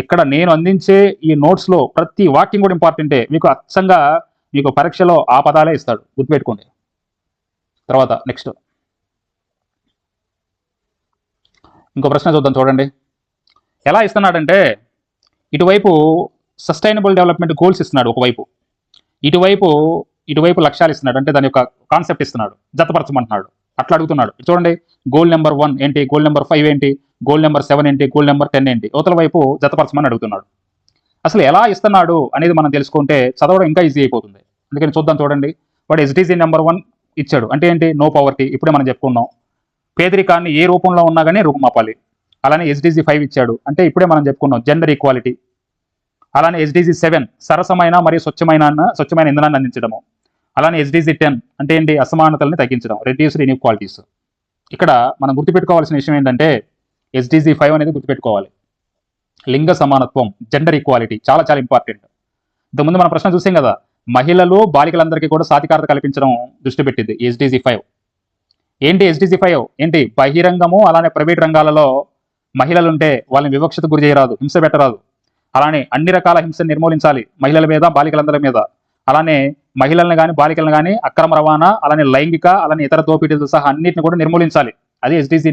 Speaker 1: ఇక్కడ నేను అందించే ఈ నోట్స్లో ప్రతి వాక్యం కూడా ఇంపార్టెంటే. మీకు అచ్చంగా మీకు పరీక్షలో ఆ పదాలే ఇస్తాడు, గుర్తుపెట్టుకోండి. తర్వాత నెక్స్ట్ ఇంకో ప్రశ్న చూద్దాం. చూడండి ఎలా ఇస్తున్నాడంటే, ఇటువైపు సస్టైనబుల్ డెవలప్మెంట్ గోల్స్ ఇస్తున్నాడు ఒకవైపు, ఇటువైపు లక్ష్యాలు ఇస్తున్నాడు. అంటే దాని యొక్క కాన్సెప్ట్ ఇస్తున్నాడు, జతపరచమంటున్నాడు. అట్లా అడుగుతున్నాడు. చూడండి, గోల్ నెంబర్ 1 ఏంటి, గోల్ నెంబర్ 5 ఏంటి, గోల్ నెంబర్ 7 ఏంటి, గోల్ నెంబర్ 10 ఏంటి, అవతల వైపు జతపరచమని అడుగుతున్నాడు. అసలు ఎలా ఇస్తున్నాడు అనేది మనం తెలుసుకుంటే చదవడం ఇంకా ఈజీ అయిపోతుంది. అందుకని చూద్దాం. చూడండి, వాడు SDG నెంబర్ 1 ఇచ్చాడు. అంటే ఏంటి? No poverty. ఇప్పుడే మనం చెప్పుకున్నాం, పేదరికాన్ని ఏ రూపంలో ఉన్నా కానీ రూపుమాపాలి. అలానే SDG 5 ఇచ్చాడు. అంటే ఇప్పుడే మనం చెప్పుకున్నాం, జెండర్ ఈక్వాలిటీ. అలానే SDG 7 సరసమైన మరియు స్వచ్ఛమైన ఇంధనాన్ని అందించడము. అలానే SDG 10 అంటే ఏంటి? అసమానతల్ని తగ్గించడం, రెడ్యూస్డ్ ఇన్ఈక్వాలిటీస్. ఇక్కడ మనం గుర్తుపెట్టుకోవాల్సిన విషయం ఏంటంటే, SDG 5 అనేది గుర్తుపెట్టుకోవాలి. లింగ సమానత్వం, జెండర్ ఈక్వాలిటీ చాలా చాలా ఇంపార్టెంట్. ఇంతకుముందు మన ప్రశ్న చూసాం కదా, మహిళలు బాలికలందరికీ కూడా సాధికారత కల్పించడం దృష్టి పెట్టింది SDG 5. ఏంటి SDG 5? ఏంటి? బహిరంగము అలానే ప్రైవేట్ రంగాలలో మహిళలుంటే వాళ్ళని వివక్షత గురి చేయరాదు, హింస పెట్టరాదు. అలానే అన్ని రకాల హింసను నిర్మూలించాలి, మహిళల మీద, బాలికలందరి మీద. అలానే మహిళలను కానీ బాలికలను కానీ అక్రమ రవాణా, అలానే లైంగిక, అలానే ఇతర దోపిడీలతో సహా అన్నింటిని కూడా నిర్మూలించాలి. అది SDG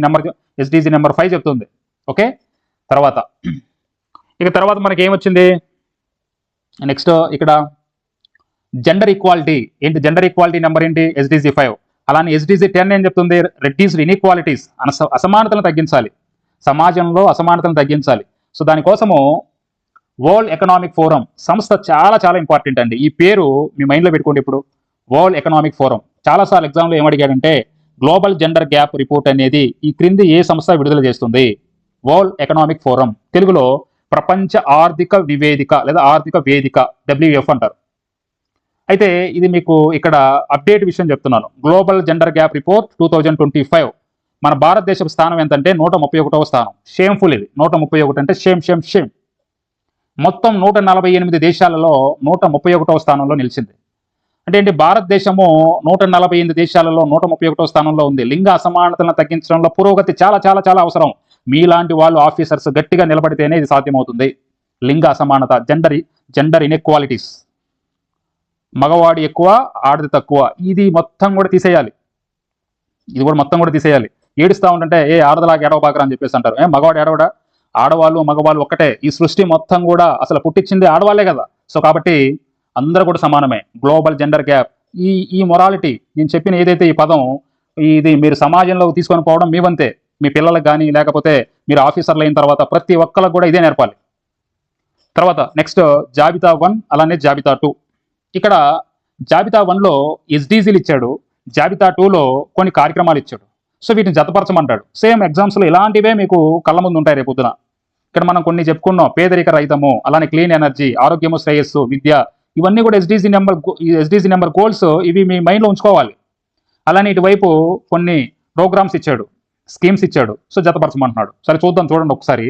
Speaker 1: నెంబర్ 5 చెప్తుంది. ఓకే, తర్వాత మనకి ఏమొచ్చింది? నెక్స్ట్ ఇక్కడ జెండర్ ఈక్వాలిటీ. ఏంటి జెండర్ ఈక్వాలిటీ నెంబర్ ఏంటి? SDG 5. అలానే SDG 10 ఏం చెప్తుంది? రెడ్యూస్డ్ ఇన్ఈక్వాలిటీస్, అసమానతలను తగ్గించాలి, సమాజంలో అసమానతలను తగ్గించాలి. సో దానికోసము వరల్డ్ ఎకనామిక్ ఫోరం సంస్థ చాలా చాలా ఇంపార్టెంట్ అండి. ఈ పేరు మీ మైండ్లో పెట్టుకోండి. ఇప్పుడు వరల్డ్ ఎకనామిక్ ఫోరం చాలాసార్లు ఎగ్జామ్లో ఏమడిగాడంటే, గ్లోబల్ జెండర్ గ్యాప్ రిపోర్ట్ అనేది ఈ క్రింది ఏ సంస్థ విడుదల చేస్తుంది? వరల్డ్ ఎకనామిక్ ఫోరం, తెలుగులో ప్రపంచ ఆర్థిక నివేదిక లేదా ఆర్థిక వేదిక, WEF అంటారు. అయితే ఇది మీకు ఇక్కడ అప్డేట్ విషయం చెప్తున్నాను. Global gender gap report 2025. మన భారతదేశపు స్థానం ఎంతంటే 131వ స్థానం. షేమ్ఫుల్ ఇది. 131 అంటే షేమ్. మొత్తం 148 దేశాలలో 131వ స్థానంలో నిలిచింది. అంటే ఏంటి? భారతదేశము 148 దేశాలలో 131వ స్థానంలో ఉంది. లింగ అసమానతలను తగ్గించడంలో పురోగతి చాలా చాలా చాలా అవసరం. మీలాంటి వాళ్ళు ఆఫీసర్స్ గట్టిగా నిలబడితేనే ఇది సాధ్యమవుతుంది. లింగ అసమానత, జెండర్ ఇన్ఈక్వాలిటీస్, మగవాడి ఎక్కువ ఆడది తక్కువ, ఇది మొత్తం కూడా తీసేయాలి. ఏడుస్తూ ఉంటుంటే ఆడదలాగా ఏడవబాకరా అని చెప్పేసి అంటారు. మగవాడు ఏడవడా? ఆడవాళ్ళు మగవాళ్ళు ఒక్కటే. ఈ సృష్టి మొత్తం కూడా అసలు పుట్టించింది ఆడవాళ్లే కదా. సో కాబట్టి అందరూ కూడా సమానమే. గ్లోబల్ జెండర్ గ్యాప్, ఈ మొరాలిటీ, నేను చెప్పిన ఏదైతే ఈ పదం, ఇది మీరు సమాజంలోకి తీసుకొని పోవడం మీ వంతే. మీ పిల్లలకు కానీ, లేకపోతే మీరు ఆఫీసర్లు అయిన తర్వాత ప్రతి ఒక్కరికి కూడా ఇదే నేర్పాలి. తర్వాత నెక్స్ట్ జాబితా 1 అలానే జాబితా 2. ఇక్కడ జాబితా 1లో SDGలు ఇచ్చాడు, జాబితా 2లో కొన్ని కార్యక్రమాలు ఇచ్చాడు. సో వీటిని జతపరచమంటాడు. సేమ్ ఎగ్జామ్స్లో ఇలాంటివే మీకు కళ్ళ ముందు ఉంటాయి రేపొద్దున. ఇక్కడ మనం కొన్ని చెప్పుకున్నాం, పేదరిక రహితము, అలానే క్లీన్ ఎనర్జీ, ఆరోగ్యము, శ్రేయస్సు, విద్య, ఇవన్నీ కూడా SDG నెంబర్ గోల్స్. ఇవి మీ మైండ్లో ఉంచుకోవాలి. అలానే ఇటువైపు కొన్ని ప్రోగ్రామ్స్ ఇచ్చాడు, స్కీమ్స్ ఇచ్చాడు. సో జతపరచమంటున్నాడు. సరే చూడండి ఒకసారి.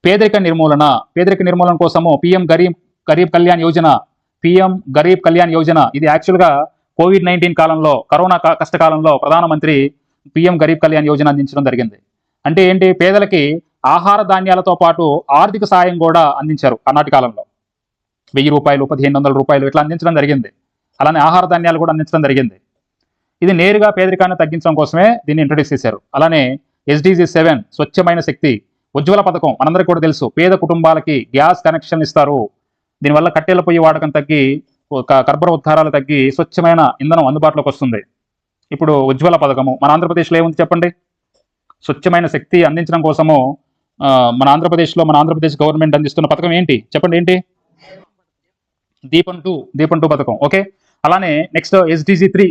Speaker 1: పేదరిక నిర్మూలన కోసము PM గరీబ్ కళ్యాణ్ యోజన పిఎం గరీబ్ కళ్యాణ్ యోజన. ఇది యాక్చువల్గా కోవిడ్-19 కాలంలో, కరోనా కష్టకాలంలో ప్రధానమంత్రి పిఎం గరీబ్ కళ్యాణ్ యోజన అందించడం జరిగింది. అంటే ఏంటి, పేదలకి ఆహార ధాన్యాలతో పాటు ఆర్థిక సాయం కూడా అందించారు ఆనాటి కాలంలో. 1000 రూపాయలు, 1500 రూపాయలు ఇట్లా అందించడం జరిగింది. అలానే ఆహార ధాన్యాలు కూడా అందించడం జరిగింది. ఇది నేరుగా పేదరికాన్ని తగ్గించడం కోసమే దీన్ని ఇంట్రొడ్యూస్ చేశారు. అలానే SDG 7 స్వచ్ఛమైన శక్తి, ఉజ్వల పథకం మనందరికీ కూడా తెలుసు. పేద కుటుంబాలకి గ్యాస్ కనెక్షన్ ఇస్తారు. దీనివల్ల కట్టెల పొయ్యి వాడకం తగ్గి, కర్బన ఉద్గారాలు తగ్గి స్వచ్ఛమైన ఇంధనం అందుబాటులోకి వస్తుంది. ఇప్పుడు ఉజ్వల పథకము మన ఆంధ్రప్రదేశ్లో ఏముంది చెప్పండి? స్వచ్ఛమైన శక్తి అందించడం కోసము మన ఆంధ్రప్రదేశ్ గవర్నమెంట్ అందిస్తున్న పథకం ఏంటి చెప్పండి? ఏంటి? దీపం 2 పథకం. ఓకే. అలానే నెక్స్ట్ SDG 3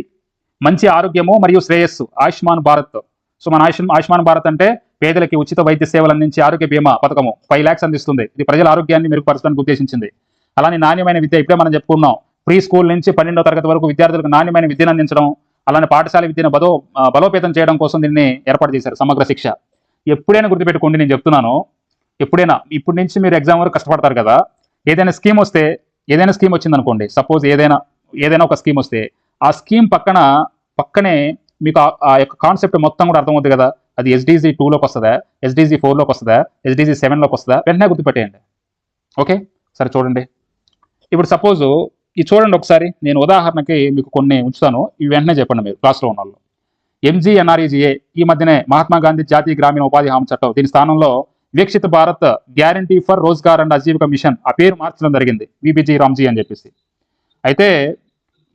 Speaker 1: మంచి ఆరోగ్యము మరియు శ్రేయస్సు, ఆయుష్మాన్ భారత్. సో మన ఆయుష్మాన్ భారత్ అంటే పేదలకి ఉచిత వైద్య సేవలు అందించే ఆరోగ్య బీమా పథకము 5 lakhs అందిస్తుంది. ఇది ప్రజల ఆరోగ్యాన్ని మెరుగుపరచడానికి ఉద్దేశించింది. అలానే నాణ్యమైన విద్య, ఇప్పుడే మనం చెప్పుకున్నాం, ప్రీ స్కూల్ నుంచి 12వ తరగతి వరకు విద్యార్థులకు నాణ్యమైన విద్యను అందించడం, అలానే పాఠశాల విద్యను బలోపేతం చేయడం కోసం దీన్ని ఏర్పాటు చేశారు, సమగ్ర శిక్ష. ఎప్పుడైనా గుర్తుపెట్టుకోండి, నేను చెప్తున్నాను, ఎప్పుడైనా ఇప్పటి నుంచి మీరు ఎగ్జామ్ వరకు కష్టపడతారు కదా, ఏదైనా స్కీమ్ వచ్చింది అనుకోండి, సపోజ్ ఏదైనా ఒక స్కీమ్ వస్తే ఆ స్కీమ్ పక్కనే మీకు ఆ యొక్క కాన్సెప్ట్ మొత్తం కూడా అర్థమవుతుంది కదా. అది SDG 2లోకి వస్తుందా, SDG 4లోకి వస్తుందా, SDG 7లోకి వస్తుందా, వెంటనే గుర్తుపెట్టేయండి. ఓకే. సరే చూడండి, ఇప్పుడు సపోజ్ ఇది చూడండి ఒకసారి. నేను ఉదాహరణకి మీకు కొన్ని ఉంచుతాను, ఇవి వెంటనే చెప్పండి మీరు క్లాస్లో ఉన్న వాళ్ళు. MGNREGA ఈ మధ్యనే మహాత్మా గాంధీ జాతీయ గ్రామీణ ఉపాధి హామీ చట్టం, దీని స్థానంలో Viksit Bharat guarantee for Rozgar and Ajeevika mission ఆ పేరు మార్చడం జరిగింది, VBG రామ్జీ అని చెప్పేసి. అయితే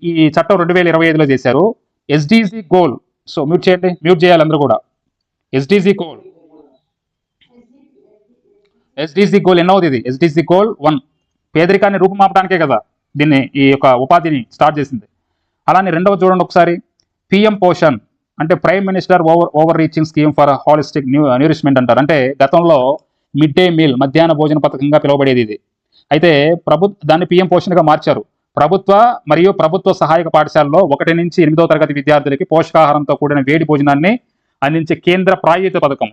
Speaker 1: ఈ చట్టం 2025లో చేశారు. SDG గోల్, సో మ్యూట్ చేయాలి అందరూ కూడా. SDG గోల్ ఎన్నోది? ఇది SDG గోల్ 1, పేదరికాన్ని రూపుమాపడానికే కదా దీన్ని, ఈ యొక్క ఉపాధిని స్టార్ట్ చేసింది. అలానే రెండవ చూడండి ఒకసారి, PM పోషన్ అంటే prime minister over reaching scheme for holistic nourishment అంటారు. అంటే గతంలో మిడ్ డే మీల్, మధ్యాహ్న భోజన పథకంగా పిలువబడేది ఇది. అయితే దాన్ని PM పోషన్గా మార్చారు. ప్రభుత్వ సహాయక పాఠశాలలో 1 నుంచి 8వ తరగతి విద్యార్థులకి పోషకాహారంతో కూడిన వేడి భోజనాన్ని అందించే కేంద్ర ప్రాయోజిత పథకం.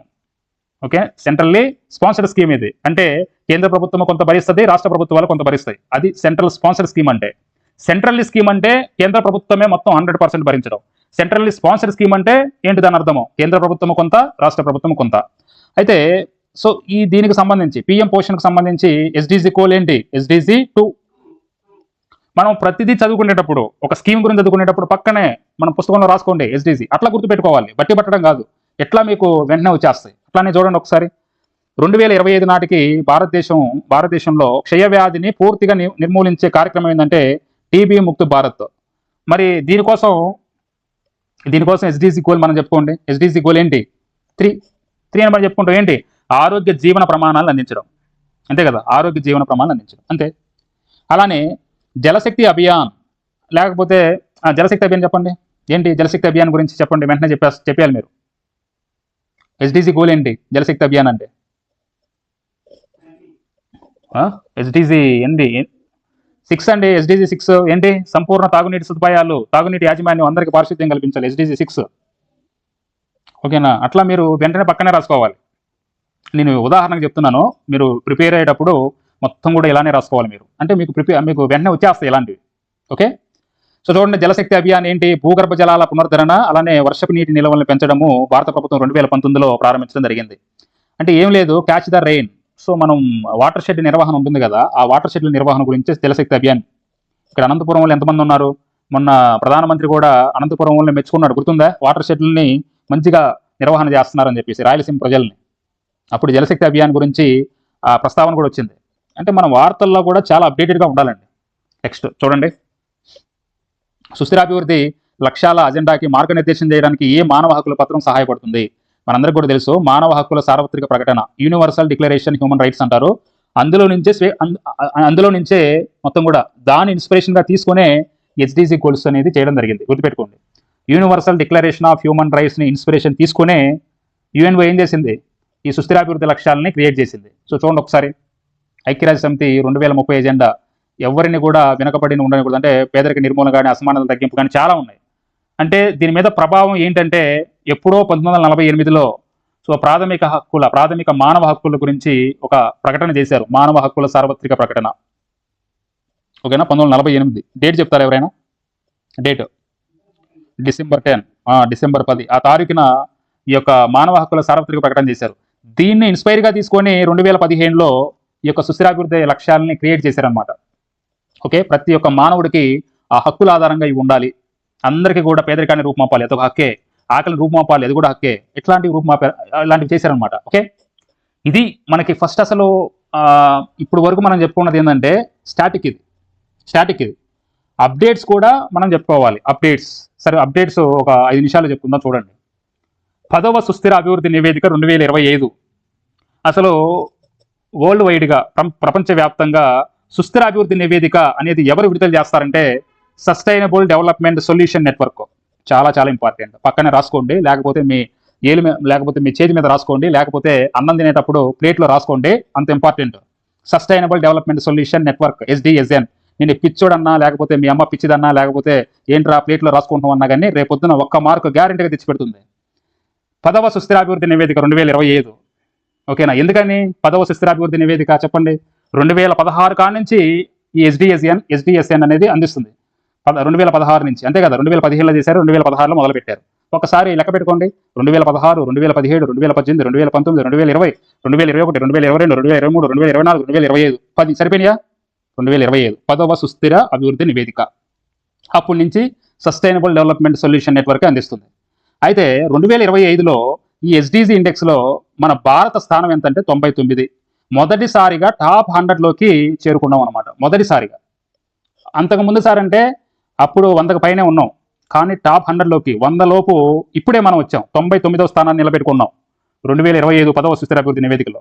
Speaker 1: ఓకే, సెంట్రల్లీ స్పాన్సర్డ్ స్కీమ్ ఇది. అంటే కేంద్ర ప్రభుత్వం కొంత భరిస్తుంది, రాష్ట్ర ప్రభుత్వాలు కొంత భరిస్తాయి. అది సెంట్రల్ స్పాన్సర్డ్ స్కీమ్ అంటే. సెంట్రల్లీ స్కీమ్ అంటే కేంద్ర ప్రభుత్వమే మొత్తం 100% భరించడం. సెంట్రల్లీ స్పాన్సర్డ్ స్కీమ్ అంటే ఏంటి దాని అర్థము? కేంద్ర ప్రభుత్వం కొంత, రాష్ట్ర ప్రభుత్వం కొంత. అయితే సో దీనికి సంబంధించి PM పోషణకు సంబంధించి SDG గోల్ ఏంటి? SDG 2. మనం ప్రతిదీ చదువుకునేటప్పుడు, ఒక స్కీమ్ గురించి చదువుకునేటప్పుడు పక్కనే మనం పుస్తకంలో రాసుకోండి SDG, అట్లా గుర్తుపెట్టుకోవాలి, బట్టి పట్టడం కాదు. ఎట్లా మీకు వెంటనే వచ్చేస్తాయి. అట్లానే చూడండి ఒకసారి, 2025 నాటికి భారతదేశంలో క్షయవ్యాధిని పూర్తిగా నిర్మూలించే కార్యక్రమం ఏంటంటే TB ముక్త్ భారత్. మరి దీనికోసం SDG గోల్ మనం చెప్పుకోండి. SDG గోల్ ఏంటి? 3 అని మనం చెప్పుకుంటాం. ఏంటి? ఆరోగ్య జీవన ప్రమాణాలను అందించడం, అంతే కదా, ఆరోగ్య జీవన ప్రమాణాలు అందించడం అంతే. అలానే జలశక్తి అభియాన్, లేకపోతే జలశక్తి అభియాన్ చెప్పండి. ఏంటి జలశక్తి అభియాన్ గురించి చెప్పండి, వెంటనే చెప్పాలి మీరు. SDG గోల్ ఏంటి జలశక్తి అభియాన్ అంటే? SDG 6 అండి. SDG 6 ఏంటి? సంపూర్ణ తాగునీటి సదుపాయాలు, తాగునీటి యాజమాన్యం, అందరికీ పారిశుద్ధ్యం కల్పించాలి, SDG 6. ఓకేనా? అట్లా మీరు వెంటనే పక్కనే రాసుకోవాలి. నేను ఉదాహరణకు చెప్తున్నాను, మీరు ప్రిపేర్ అయ్యేటప్పుడు మొత్తం కూడా ఇలానే రాసుకోవాలి మీరు. అంటే మీకు వెంటనే వచ్చేస్తాయి ఇలాంటివి. ఓకే. సో చూడండి, జలశక్తి అభియాన్ ఏంటి? భూగర్భ జలాల పునరుద్ధరణ, అలానే వర్షపు నీటి నిల్వలను పెంచడము భారత ప్రభుత్వం 2019లో ప్రారంభించడం జరిగింది. అంటే ఏం లేదు, క్యాచ్ ద రెయిన్. సో మనం వాటర్ షెడ్ నిర్వహణ ఉంటుంది కదా, ఆ వాటర్ షెడ్ల నిర్వహణ గురించి జలశక్తి అభియాన్. ఇక్కడ అనంతపురం వాళ్ళు ఎంతమంది ఉన్నారు? మొన్న ప్రధానమంత్రి కూడా అనంతపురం వాళ్ళని మెచ్చుకున్నాడు, గుర్తుందా? వాటర్ షెడ్లని మంచిగా నిర్వహణ చేస్తున్నారని చెప్పేసి రాయలసీమ ప్రజల్ని. అప్పుడు జలశక్తి అభియాన్ గురించి ఆ ప్రస్తావన కూడా వచ్చింది. అంటే మనం వార్తల్లో కూడా చాలా అప్డేటెడ్గా ఉండాలండి. నెక్స్ట్ చూడండి, సుస్థిరాభివృద్ధి లక్ష్యాల అజెండాకి మార్గనిర్దేశం చేయడానికి ఏ మానవ హక్కుల పత్రం సహాయపడుతుంది? మనందరికీ కూడా తెలుసు, మానవ హక్కుల సార్వత్రిక ప్రకటన, యూనివర్సల్ డిక్లరేషన్ హ్యూమన్ రైట్స్ అంటారు. అందులో నుంచే మొత్తం కూడా దాని ఇన్స్పిరేషన్గా తీసుకునే SDG గోల్స్ అనేది చేయడం జరిగింది, గుర్తుపెట్టుకోండి. యూనివర్సల్ డిక్లరేషన్ ఆఫ్ హ్యూమన్ రైట్స్ని ఇన్స్పిరేషన్ తీసుకునే UNO ఏం చేసింది? ఈ సుస్థిరాభివృద్ధి లక్ష్యాలని క్రియేట్ చేసింది. సో చూడండి ఒకసారి, ఐక్యరాజ్య సమితి 2030 ఎజెండా ఎవరిని కూడా వెనకబడి ఉండకూడదు, అంటే పేదరిక నిర్మూలన కానీ, అసమానతల తగ్గింపు కానీ చాలా ఉన్నాయి. అంటే దీని మీద ప్రభావం ఏంటంటే ఎప్పుడో 1948లో సో ప్రాథమిక మానవ హక్కుల గురించి ఒక ప్రకటన చేశారు, మానవ హక్కుల సార్వత్రిక ప్రకటన. ఓకేనా, 1948. డేట్ చెప్తారా ఎవరైనా? డేట్ డిసెంబర్ 10 ఆ తారీఖున ఈ యొక్క మానవ హక్కుల సార్వత్రిక ప్రకటన చేశారు. దీన్ని ఇన్స్పైర్గా తీసుకొని 2015లో ఈ యొక్క సుస్థిరాభివృద్ధి లక్ష్యాలని క్రియేట్ చేశారనమాట. ఓకే, ప్రతి ఒక్క మానవుడికి ఆ హక్కుల ఆధారంగా ఇవి ఉండాలి, అందరికీ కూడా పేదరికాన్ని రూపుమాపాలి, అదొక హక్కే, ఆకలిని రూపుమాపాలి, అది కూడా హక్కే, ఇట్లాంటివి ఇలాంటివి చేశారనమాట. ఓకే, ఇది మనకి ఫస్ట్ అసలు ఇప్పుడు వరకు మనం చెప్పుకున్నది ఏంటంటే స్టాటిక్ ఇది. అప్డేట్స్ కూడా మనం చెప్పుకోవాలి. సరే అప్డేట్స్ ఒక 5 నిమిషాలు చెప్పుకుందాం. చూడండి, 10వ సుస్థిర అభివృద్ధి నివేదిక 2025 అసలు వరల్డ్ వైడ్గా ప్రపంచవ్యాప్తంగా సుస్థిర అభివృద్ధి నివేదిక అనేది ఎవరు విడుదల చేస్తారంటే సస్టైనబుల్ డెవలప్మెంట్ సొల్యూషన్ నెట్వర్క్. చాలా చాలా ఇంపార్టెంట్, పక్కనే రాసుకోండి, లేకపోతే మీ చేతి మీద రాసుకోండి, లేకపోతే అన్నం తినేటప్పుడు ప్లేట్లో రాసుకోండి, అంత important. Sustainable development solution network, SDSN. నేను పిచ్చోడన్నా, లేకపోతే మీ అమ్మ పిచ్చిదన్నా, లేకపోతే ఏంట్రా ప్లేట్లో రాసుకుంటామన్నా కానీ రేపొద్దున ఒక్క మార్కు గ్యారెంటీగా తెచ్చిపెడుతుంది. 10వ సుస్థిరాభివృద్ధి నివేదిక 2025. ఓకేనా, ఎందుకని 10వ సుస్థిరాభివృద్ధి నివేదిక చెప్పండి? 2016 కాడ నుంచి ఈ SDSN అనేది అందిస్తుంది. 2016 నుంచి, అంతే కదా, 2015లో చేశారు, 2016లో మొదలు పెట్టారు. ఒకసారి లెక్క పెట్టుకోండి, 2016, 2017, 2018, 2019, 2020, 2021, 2022, 2023, 2024, 2025, 10 సరిపోయినాయా? 2025 10వ సుస్థిర అభివృద్ధి నివేదిక. అప్పటి నుంచి సస్టైనబుల్ డెవలప్మెంట్ సొల్యూషన్ నెట్వర్క్ అందిస్తుంది. అయితే 2025లో ఈ SDG ఇండెక్స్లో మన భారత స్థానం ఎంతంటే 99. మొదటిసారిగా టాప్ 100లోకి చేరుకున్నాం అనమాట, మొదటిసారిగా. అంతకుముందు సార్ అంటే అప్పుడు 100కు పైనే ఉన్నాం, కానీ టాప్ 100లోకి 100 లోపు ఇప్పుడే మనం వచ్చాం, 99వ స్థానాన్ని నిలబెట్టుకున్నాం 2025 10వ సుస్థిర అభివృద్ధి నివేదికలో.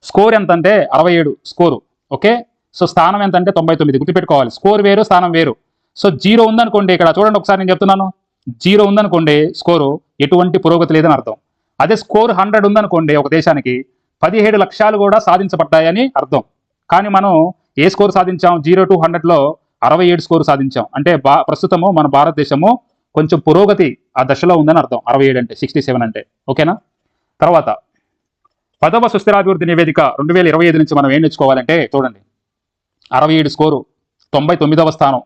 Speaker 1: స్కోర్ ఎంత అంటే 67 స్కోరు. ఓకే, సో స్థానం ఎంత అంటే 99, గుర్తుపెట్టుకోవాలి, స్కోర్ వేరు, స్థానం వేరు. సో 0 ఉందనుకోండి, ఇక్కడ చూడండి ఒకసారి, నేను చెప్తున్నాను, 0 ఉందనుకోండి స్కోరు, ఎటువంటి పురోగతి లేదని అర్థం. అదే స్కోర్ 100 ఉందనుకోండి, ఒక దేశానికి 17 లక్ష్యాలు కూడా సాధించబడ్డాయని అర్థం. కానీ మనం ఏ స్కోర్ సాధించాం? 0 to 100లో 67 స్కోర్ సాధించాం. అంటే ప్రస్తుతము మన భారతదేశము కొంచెం పురోగతి ఆ దశలో ఉందని అర్థం. 67 అంటే 67 అంటే. ఓకేనా, తర్వాత 10వ సుస్థిరాభివృద్ధి నివేదిక 2025 నుంచి మనం ఏం నేర్చుకోవాలంటే చూడండి, 67 స్కోరు, 99వ స్థానం.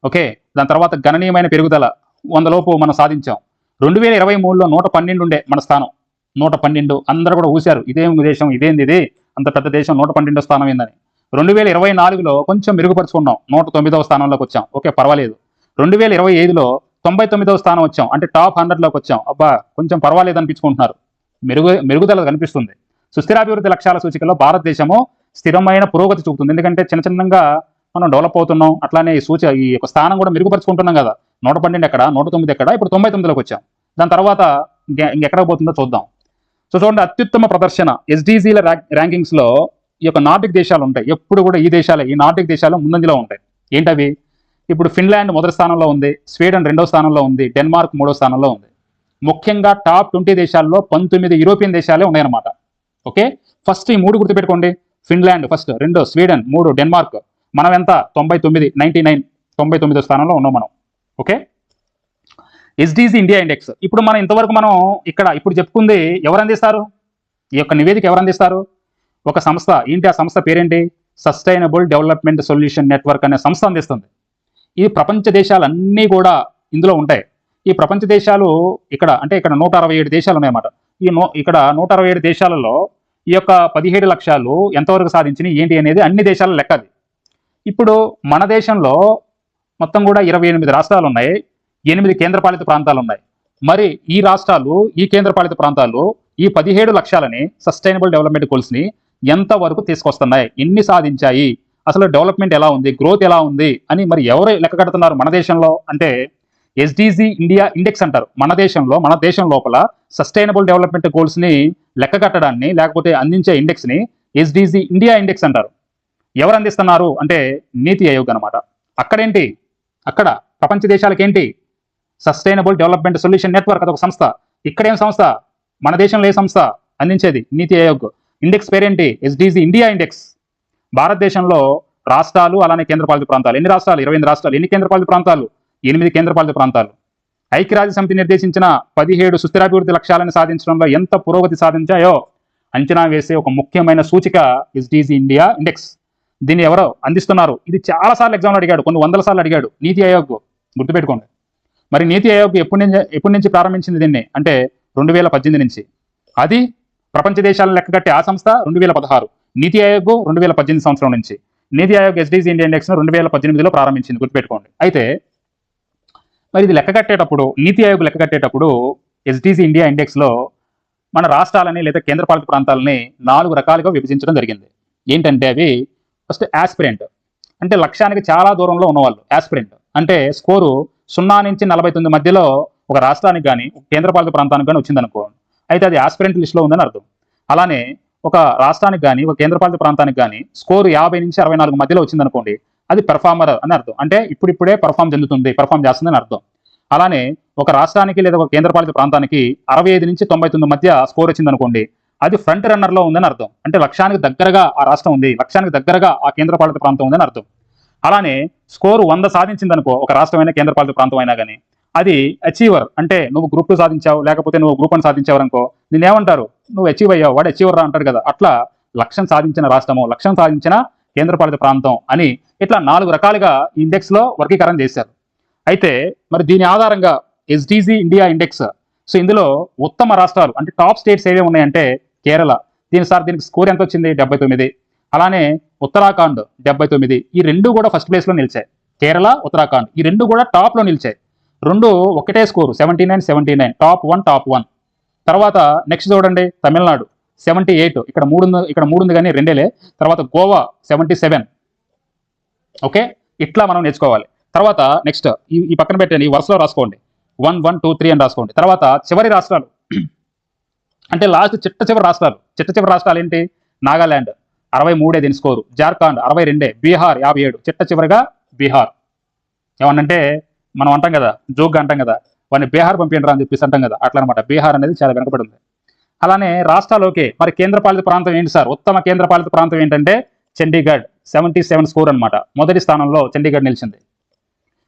Speaker 1: ఓకే, దాని తర్వాత గణనీయమైన పెరుగుదల, 100 లోపు మనం సాధించాం. 2023లో 112 ఉండే మన స్థానం, 112. అందరూ కూడా ఊశారు, ఇదేం దేశం, ఇదేంది ఇది, అంత పెద్ద దేశం, 112వ స్థానం ఏందని. 2024లో కొంచెం మెరుగుపరుచుకున్నాం, 109వ స్థానంలోకి వచ్చాం. ఓకే, పర్వాలేదు. 2025లో 99వ స్థానం వచ్చాం, అంటే టాప్ 100లోకి వచ్చాం. అబ్బా, కొంచెం పర్వాలేదు అనిపించుకుంటున్నారు, మెరుగుదల కనిపిస్తుంది. సుస్థిరాభివృద్ధి లక్ష్యాల సూచికలో భారతదేశము స్థిరమైన పురోగతి చూపుతుంది. ఎందుకంటే చిన్నగా మనం డెవలప్ అవుతున్నాం, అట్లానే ఈ యొక్క స్థానం కూడా మెరుగుపరుచుకుంటున్నాం కదా. 112 ఎక్కడ, 109 ఎక్కడ, ఇప్పుడు 99లోకి వచ్చాం. దాని తర్వాత ఇంకెక్కడ పోతుందో చూద్దాం. సో చూడండి, అత్యుత్తమ ప్రదర్శన SDGల ర్యాంకింగ్స్లో ఈ యొక్క నార్డిక్ దేశాలు ఉంటాయి. ఎప్పుడు కూడా ఈ నార్డిక్ దేశాలు ముందంజలో ఉంటాయి. ఏంటవి? ఇప్పుడు ఫిన్లాండ్ మొదటి స్థానంలో ఉంది, స్వీడన్ 2వ స్థానంలో ఉంది, డెన్మార్క్ 3వ స్థానంలో ఉంది. ముఖ్యంగా టాప్ 20 దేశాల్లో 19 యూరోపియన్ దేశాలే ఉన్నాయన్నమాట. ఓకే, ఫస్ట్ ఈ 3 గుర్తుపెట్టుకోండి, ఫిన్లాండ్ ఫస్ట్, 2 స్వీడన్, 3 డెన్మార్క్. మనం ఎంత? 99 స్థానంలో ఉన్నాం మనం. Okay, SDG India index. ఇప్పుడు మనం ఇంతవరకు ఇప్పుడు చెప్పుకుంది ఎవరు అందిస్తారు? ఈ యొక్క నివేదిక ఎవరు అందిస్తారు? ఒక సంస్థ. ఏంటి ఆ సంస్థ పేరేంటి? సస్టైనబుల్ డెవలప్మెంట్ సొల్యూషన్ నెట్వర్క్ అనే సంస్థ అందిస్తుంది. ఈ ప్రపంచ దేశాలన్నీ కూడా ఇందులో ఉంటాయి. ఈ ప్రపంచ దేశాలు ఇక్కడ 167 దేశాలు ఉన్నాయన్నమాట. ఇక్కడ 167 దేశాలలో ఈ యొక్క 17 లక్ష్యాలు ఎంతవరకు సాధించినాయి ఏంటి అనేది అన్ని దేశాల లెక్కది. ఇప్పుడు మన దేశంలో మొత్తం కూడా 28 రాష్ట్రాలు ఉన్నాయి, 8 కేంద్రపాలిత ప్రాంతాలు ఉన్నాయి. మరి ఈ రాష్ట్రాలు, ఈ కేంద్రపాలిత ప్రాంతాలు ఈ 17 లక్ష్యాలని, సస్టైనబుల్ డెవలప్మెంట్ గోల్స్ని ఎంతవరకు తీసుకొస్తున్నాయి, ఎన్ని సాధించాయి, అసలు డెవలప్మెంట్ ఎలా ఉంది, గ్రోత్ ఎలా ఉంది అని మరి ఎవరు లెక్క కడుతున్నారు మన దేశంలో అంటే SDG ఇండియా ఇండెక్స్ అంటారు. మన దేశం లోపల సస్టైనబుల్ డెవలప్మెంట్ గోల్స్ని లెక్క కట్టడాన్ని, లేకపోతే అందించే ఇండెక్స్ని SDG ఇండియా ఇండెక్స్ అంటారు. ఎవరు అందిస్తున్నారు అంటే నీతి ఆయోగ్ అనమాట. అక్కడ ప్రపంచ దేశాలకి ఏంటి? సస్టైనబుల్ డెవలప్మెంట్ సొల్యూషన్ నెట్వర్క్, అదొక సంస్థ. ఇక్కడేం సంస్థ? మన దేశంలో ఏ సంస్థ అందించేది? నీతి ఆయోగ్. ఇండెక్స్ పేరేంటి? SDG India index. భారతదేశంలో రాష్ట్రాలు, అలానే కేంద్రపాలిత ప్రాంతాలు. ఎన్ని రాష్ట్రాలు? 28 రాష్ట్రాలు. ఎన్ని కేంద్రపాలిత ప్రాంతాలు? 8 కేంద్రపాలిత ప్రాంతాలు. ఐక్యరాజ్య సమితి నిర్దేశించిన 17 సుస్థిరాభివృద్ధి లక్ష్యాలను సాధించడంలో ఎంత పురోగతి సాధించాయో అంచనా వేసే ఒక ముఖ్యమైన సూచిక SDG ఇండియా ఇండెక్స్. దీన్ని ఎవరో అందిస్తున్నారు. ఇది చాలా సార్లు ఎగ్జామ్లో అడిగాడు, కొన్ని వందల సార్లు అడిగాడు. నీతి ఆయోగ్ గుర్తుపెట్టుకోండి. మరి నీతి ఆయోగ్ ఎప్పటి నుంచి ప్రారంభించింది దీన్ని అంటే 2018 నుంచి. అది ప్రపంచ దేశాలను లెక్క కట్టే ఆ సంస్థ 2016. నీతి ఆయోగ్ 2018 సంవత్సరం నుంచి. నీతి ఆయోగ్ ఎస్డిజి ఇండియా ఇండెక్స్ను 2018లో ప్రారంభించింది, గుర్తుపెట్టుకోండి. అయితే మరి ఇది లెక్క కట్టేటప్పుడు, నీతి ఆయోగ్ లెక్క కట్టేటప్పుడు ఎస్డిజి ఇండియా ఇండెక్స్లో మన రాష్ట్రాలని లేదా కేంద్రపాలిత ప్రాంతాలని 4 రకాలుగా విభజించడం జరిగింది. ఏంటంటే అవి ఫస్ట్ యాస్పిరెంట్, అంటే లక్ష్యానికి చాలా దూరంలో ఉన్నవాళ్ళు. యాస్పిరెంట్ అంటే స్కోరు 0 నుంచి 49 మధ్యలో ఒక రాష్ట్రానికి కానీ ఒక కేంద్రపాలిత ప్రాంతానికి కానీ వచ్చిందనుకో, అయితే అది యాస్పిరెంట్ లిస్టులో ఉందని అర్థం. అలానే ఒక రాష్ట్రానికి కానీ ఒక కేంద్రపాలిత ప్రాంతానికి కానీ స్కోరు 50 నుంచి 64 మధ్యలో వచ్చిందనుకోండి, అది పెర్ఫార్మర్ అని అర్థం. అంటే ఇప్పుడిప్పుడే పర్ఫామ్ చేస్తుందని అర్థం. అలానే ఒక రాష్ట్రానికి లేదా ఒక కేంద్రపాలిత ప్రాంతానికి 65 నుంచి 99 మధ్య స్కోర్ వచ్చిందనుకోండి, అది ఫ్రంట్ రన్నర్లో ఉందని అర్థం. అంటే లక్ష్యానికి దగ్గరగా ఆ రాష్ట్రం ఉంది, లక్ష్యానికి దగ్గరగా ఆ కేంద్రపాలిత ప్రాంతం ఉందని అర్థం. అలానే స్కోరు 100 సాధించిందనుకో, ఒక రాష్ట్రమైనా కేంద్రపాలిత ప్రాంతం అయినా కానీ, అది అచీవర్. అంటే నువ్వు గ్రూప్ 2 సాధించావు, లేకపోతే నువ్వు గ్రూప్ 1 సాధించావు అనుకో, నేనేమంటారు, నువ్వు అచీవ్ అయ్యావు, వాడు అచీవర్ రా అంటారు కదా. అట్లా లక్ష్యం సాధించిన రాష్ట్రము, లక్ష్యం సాధించిన కేంద్రపాలిత ప్రాంతం అని ఇట్లా 4 రకాలుగా ఈ ఇండెక్స్లో వర్గీకరణ చేశారు. అయితే మరి దీని ఆధారంగా ఎస్డిజి ఇండియా ఇండెక్స్, సో ఇందులో ఉత్తమ రాష్ట్రాలు అంటే టాప్ స్టేట్స్ ఏవే ఉన్నాయంటే కేరళ, దీనికి స్కోర్ ఎంత వచ్చింది 79. అలానే ఉత్తరాఖండ్ 79. ఈ రెండు కూడా ఫస్ట్ ప్లేస్లో నిలిచాయి. కేరళ, ఉత్తరాఖండ్ ఈ రెండు కూడా టాప్లో నిలిచాయి. రెండు ఒకటే స్కోరు 79. Top one. తర్వాత నెక్స్ట్ చూడండి తమిళనాడు 78. ఇక్కడ మూడు ఉంది కానీ రెండేలే. తర్వాత గోవా 77. ఓకే, ఇట్లా మనం నేర్చుకోవాలి. తర్వాత నెక్స్ట్ ఈ పక్కన పెట్టండి, ఈ వరుసలో రాసుకోండి 1, 1, 2, 3 అని రాసుకోండి. తర్వాత చివరి రాష్ట్రాలు అంటే లాస్ట్ చిట్ట చివరి రాష్ట్రాలు ఏంటి? నాగాల్యాండ్ 63 దీని స్కోరు, జార్ఖండ్ 62, బీహార్ 57. చిట్ట చివరిగా బీహార్. ఏమన్నంటే మనం అంటాం కదా, జోక్గా అంటాం కదా, వాడిని బీహార్ పంపించరా అని చెప్పేసి అంటాం కదా, అట్లా అనమాట. బీహార్ అనేది చాలా వెనకబడి ఉంది. అలానే రాష్ట్రాలు ఓకే, మరి కేంద్రపాలిత ప్రాంతం ఏంటి సార్? ఉత్తమ కేంద్రపాలిత ప్రాంతం ఏంటంటే చండీగఢ్ 77 స్కోర్ అనమాట. మొదటి స్థానంలో చండీగఢ్ నిలిచింది.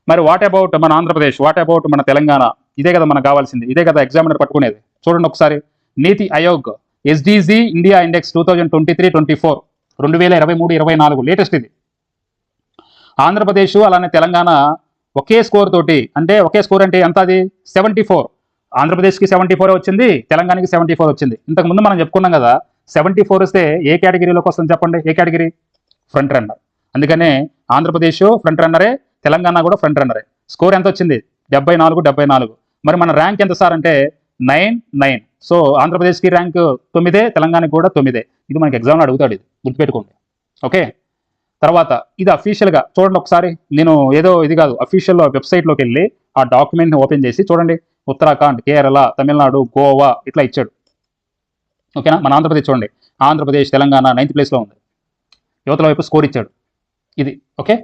Speaker 1: మరి వాట్ అబౌట్ మన ఆంధ్రప్రదేశ్, వాట్ అబౌట్ మన తెలంగాణ? ఇదే కదా మనకు కావాల్సింది, ఇదే కదా ఎగ్జామినర్ పట్టుకునేది. చూడండి ఒకసారి, నీతి Aayog SDG India index 2023-24 2023-24 latest ఇది. ఆంధ్రప్రదేశ్ అలానే తెలంగాణ ఒకే స్కోర్ తోటి, అంటే ఒకే స్కోర్ అంటే ఎంత? అది 74. ఆంధ్రప్రదేశ్కి 74 వచ్చింది, తెలంగాణకి 74 వచ్చింది. ఇంతకుముందు మనం చెప్పుకున్నాం కదా, 74 వస్తే ఏ కేటగిరీలోకి వస్తుంది చెప్పండి? ఏ కేటగిరీ? Front runner. అందుకనే ఆంధ్రప్రదేశ్ ఫ్రంట్ రన్నరే, తెలంగాణ కూడా ఫ్రంట్ రన్నరే. స్కోర్ ఎంత వచ్చింది? 74. మరి మన ర్యాంక్ ఎంత సార్ అంటే 9. సో ఆంధ్రప్రదేశ్కి ర్యాంక్ 9, తెలంగాణకి కూడా 9. ఇది మనకి ఎగ్జామ్లో అడుగుతాడు, ఇది గుర్తుపెట్టుకోండి. ఓకే, తర్వాత ఇది అఫీషియల్గా చూడండి ఒకసారి. నేను ఏదో ఇది కాదు, అఫీషియల్ వెబ్సైట్లోకి వెళ్ళి ఆ డాక్యుమెంట్ని ఓపెన్ చేసి చూడండి. ఉత్తరాఖండ్, కేరళ, తమిళనాడు, గోవా ఇట్లా ఇచ్చాడు. ఓకేనా? మన ఆంధ్రప్రదేశ్ చూడండి, ఆంధ్రప్రదేశ్, తెలంగాణ 9th ప్లేస్లో ఉంది. యువతల వైపు స్కోర్ ఇచ్చాడు ఇది. ఓకే,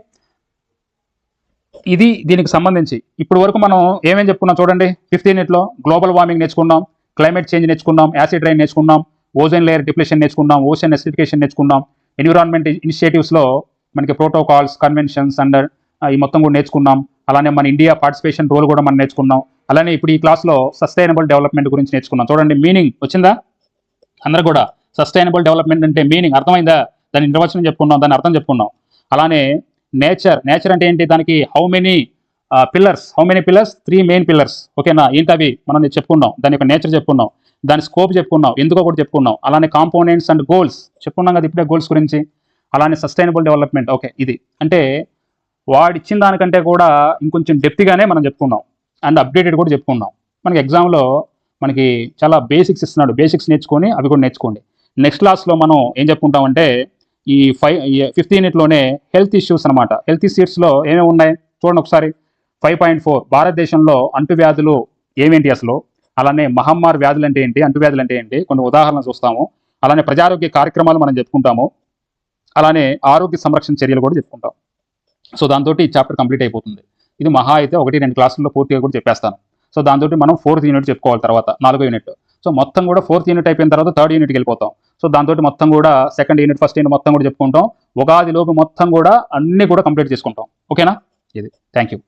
Speaker 1: ఇది దీనికి సంబంధించి ఇప్పుడు వరకు మనం ఏమేం చెప్పుకున్నాం చూడండి. 5th యూనిట్లో గ్లోబల్ వార్మింగ్ నేర్చుకున్నాం, క్లైమేట్ చేంజ్ నేర్చుకున్నాం, యాసిడ్ రైన్ నేర్చుకున్నాం, ఓజోన్ లేయర్ డిప్లేషన్ నేర్చుకున్నాం, ఓషన్ ఎసిడిఫికేషన్ నేర్చుకున్నాం, ఎన్విరాన్మెంట్ ఇనిషియేటివ్స్లో మనకి ప్రోటోకాల్స్, కన్వెన్షన్స్ అండ్ ఈ మొత్తం కూడా నేర్చుకున్నాం. అలానే మన ఇండియా పార్టిసిపేషన్ రోల్ కూడా మనం నేర్చుకున్నాం. అలానే ఇప్పుడు ఈ క్లాస్లో సస్టైనబుల్ డెవలప్మెంట్ గురించి నేర్చుకున్నాం. చూడండి, మీనింగ్ వచ్చిందా అందరూ కూడా? సస్టైనబుల్ డెవలప్మెంట్ అంటే మీనింగ్ అర్థమైందా? దాని నిర్వచనం చెప్పుకున్నాం, దాని అర్థం చెప్పుకున్నాం. అలానే నేచర్ అంటే ఏంటి? దానికి how many pillars? 3 main pillars. ఓకేనా? ఏంటవి మనం చెప్పుకున్నాం, దాని యొక్క నేచర్ చెప్పుకున్నాం, దాని స్కోప్ చెప్పుకున్నాం, ఎందుకో కూడా చెప్పుకున్నాం. అలానే కాంపోనెంట్స్ అండ్ గోల్స్ చెప్పుకున్నాం కదా ఇప్పుడే, గోల్స్ గురించి. అలానే సస్టైనబుల్ డెవలప్మెంట్. ఓకే, ఇది అంటే వాడిచ్చిన దానికంటే కూడా ఇంకొంచెం డెప్త్గానే మనం చెప్పుకున్నాం అండ్ అప్డేటెడ్ కూడా చెప్పుకున్నాం. మనకి ఎగ్జామ్లో మనకి చాలా బేసిక్స్ ఇస్తున్నాడు, బేసిక్స్ నేర్చుకొని అవి కూడా నేర్చుకోండి. నెక్స్ట్ క్లాస్లో మనం ఏం చెప్పుకుంటామంటే ఈ 5th యూనిట్లోనే హెల్త్ ఇష్యూస్ అనమాట. హెల్త్ ఇష్యూస్లో ఏమేమి ఉన్నాయి చూడండి ఒకసారి. 5.4 భారతదేశంలో అంటువ్యాధులు ఏమేంటి అసలు, అలానే మహమ్మారి వ్యాధులు అంటే ఏంటి, అంటువ్యాధులు అంటే ఏంటి, కొన్ని ఉదాహరణలు చూస్తాము. అలానే ప్రజారోగ్య కార్యక్రమాలు మనం చెప్పుకుంటాము. అలానే ఆరోగ్య సంరక్షణ చర్యలు కూడా చెప్పుకుంటాం. సో దాంతో ఈ చాప్టర్ కంప్లీట్ అయిపోతుంది. ఇది మహా అయితే 1-2 క్లాసుల్లో పూర్తిగా కూడా చెప్పేస్తాను. సో దాంతో మనం 4th యూనిట్ చెప్పుకోవాలి, తర్వాత 4వ యూనిట్. సో మొత్తం కూడా 4th యూనిట్ అయిపోయిన తర్వాత 3rd యూనిట్కి వెళ్ళిపోతాం. సో దాంతో మొత్తం కూడా 2nd యూనిట్, 1st యూనిట్ మొత్తం కూడా చెప్పుకుంటాం. ఉగాదిలోపు మొత్తం కూడా అన్ని కూడా కంప్లీట్ చేసుకుంటాం. ఓకేనా? ఇది థ్యాంక్ యూ.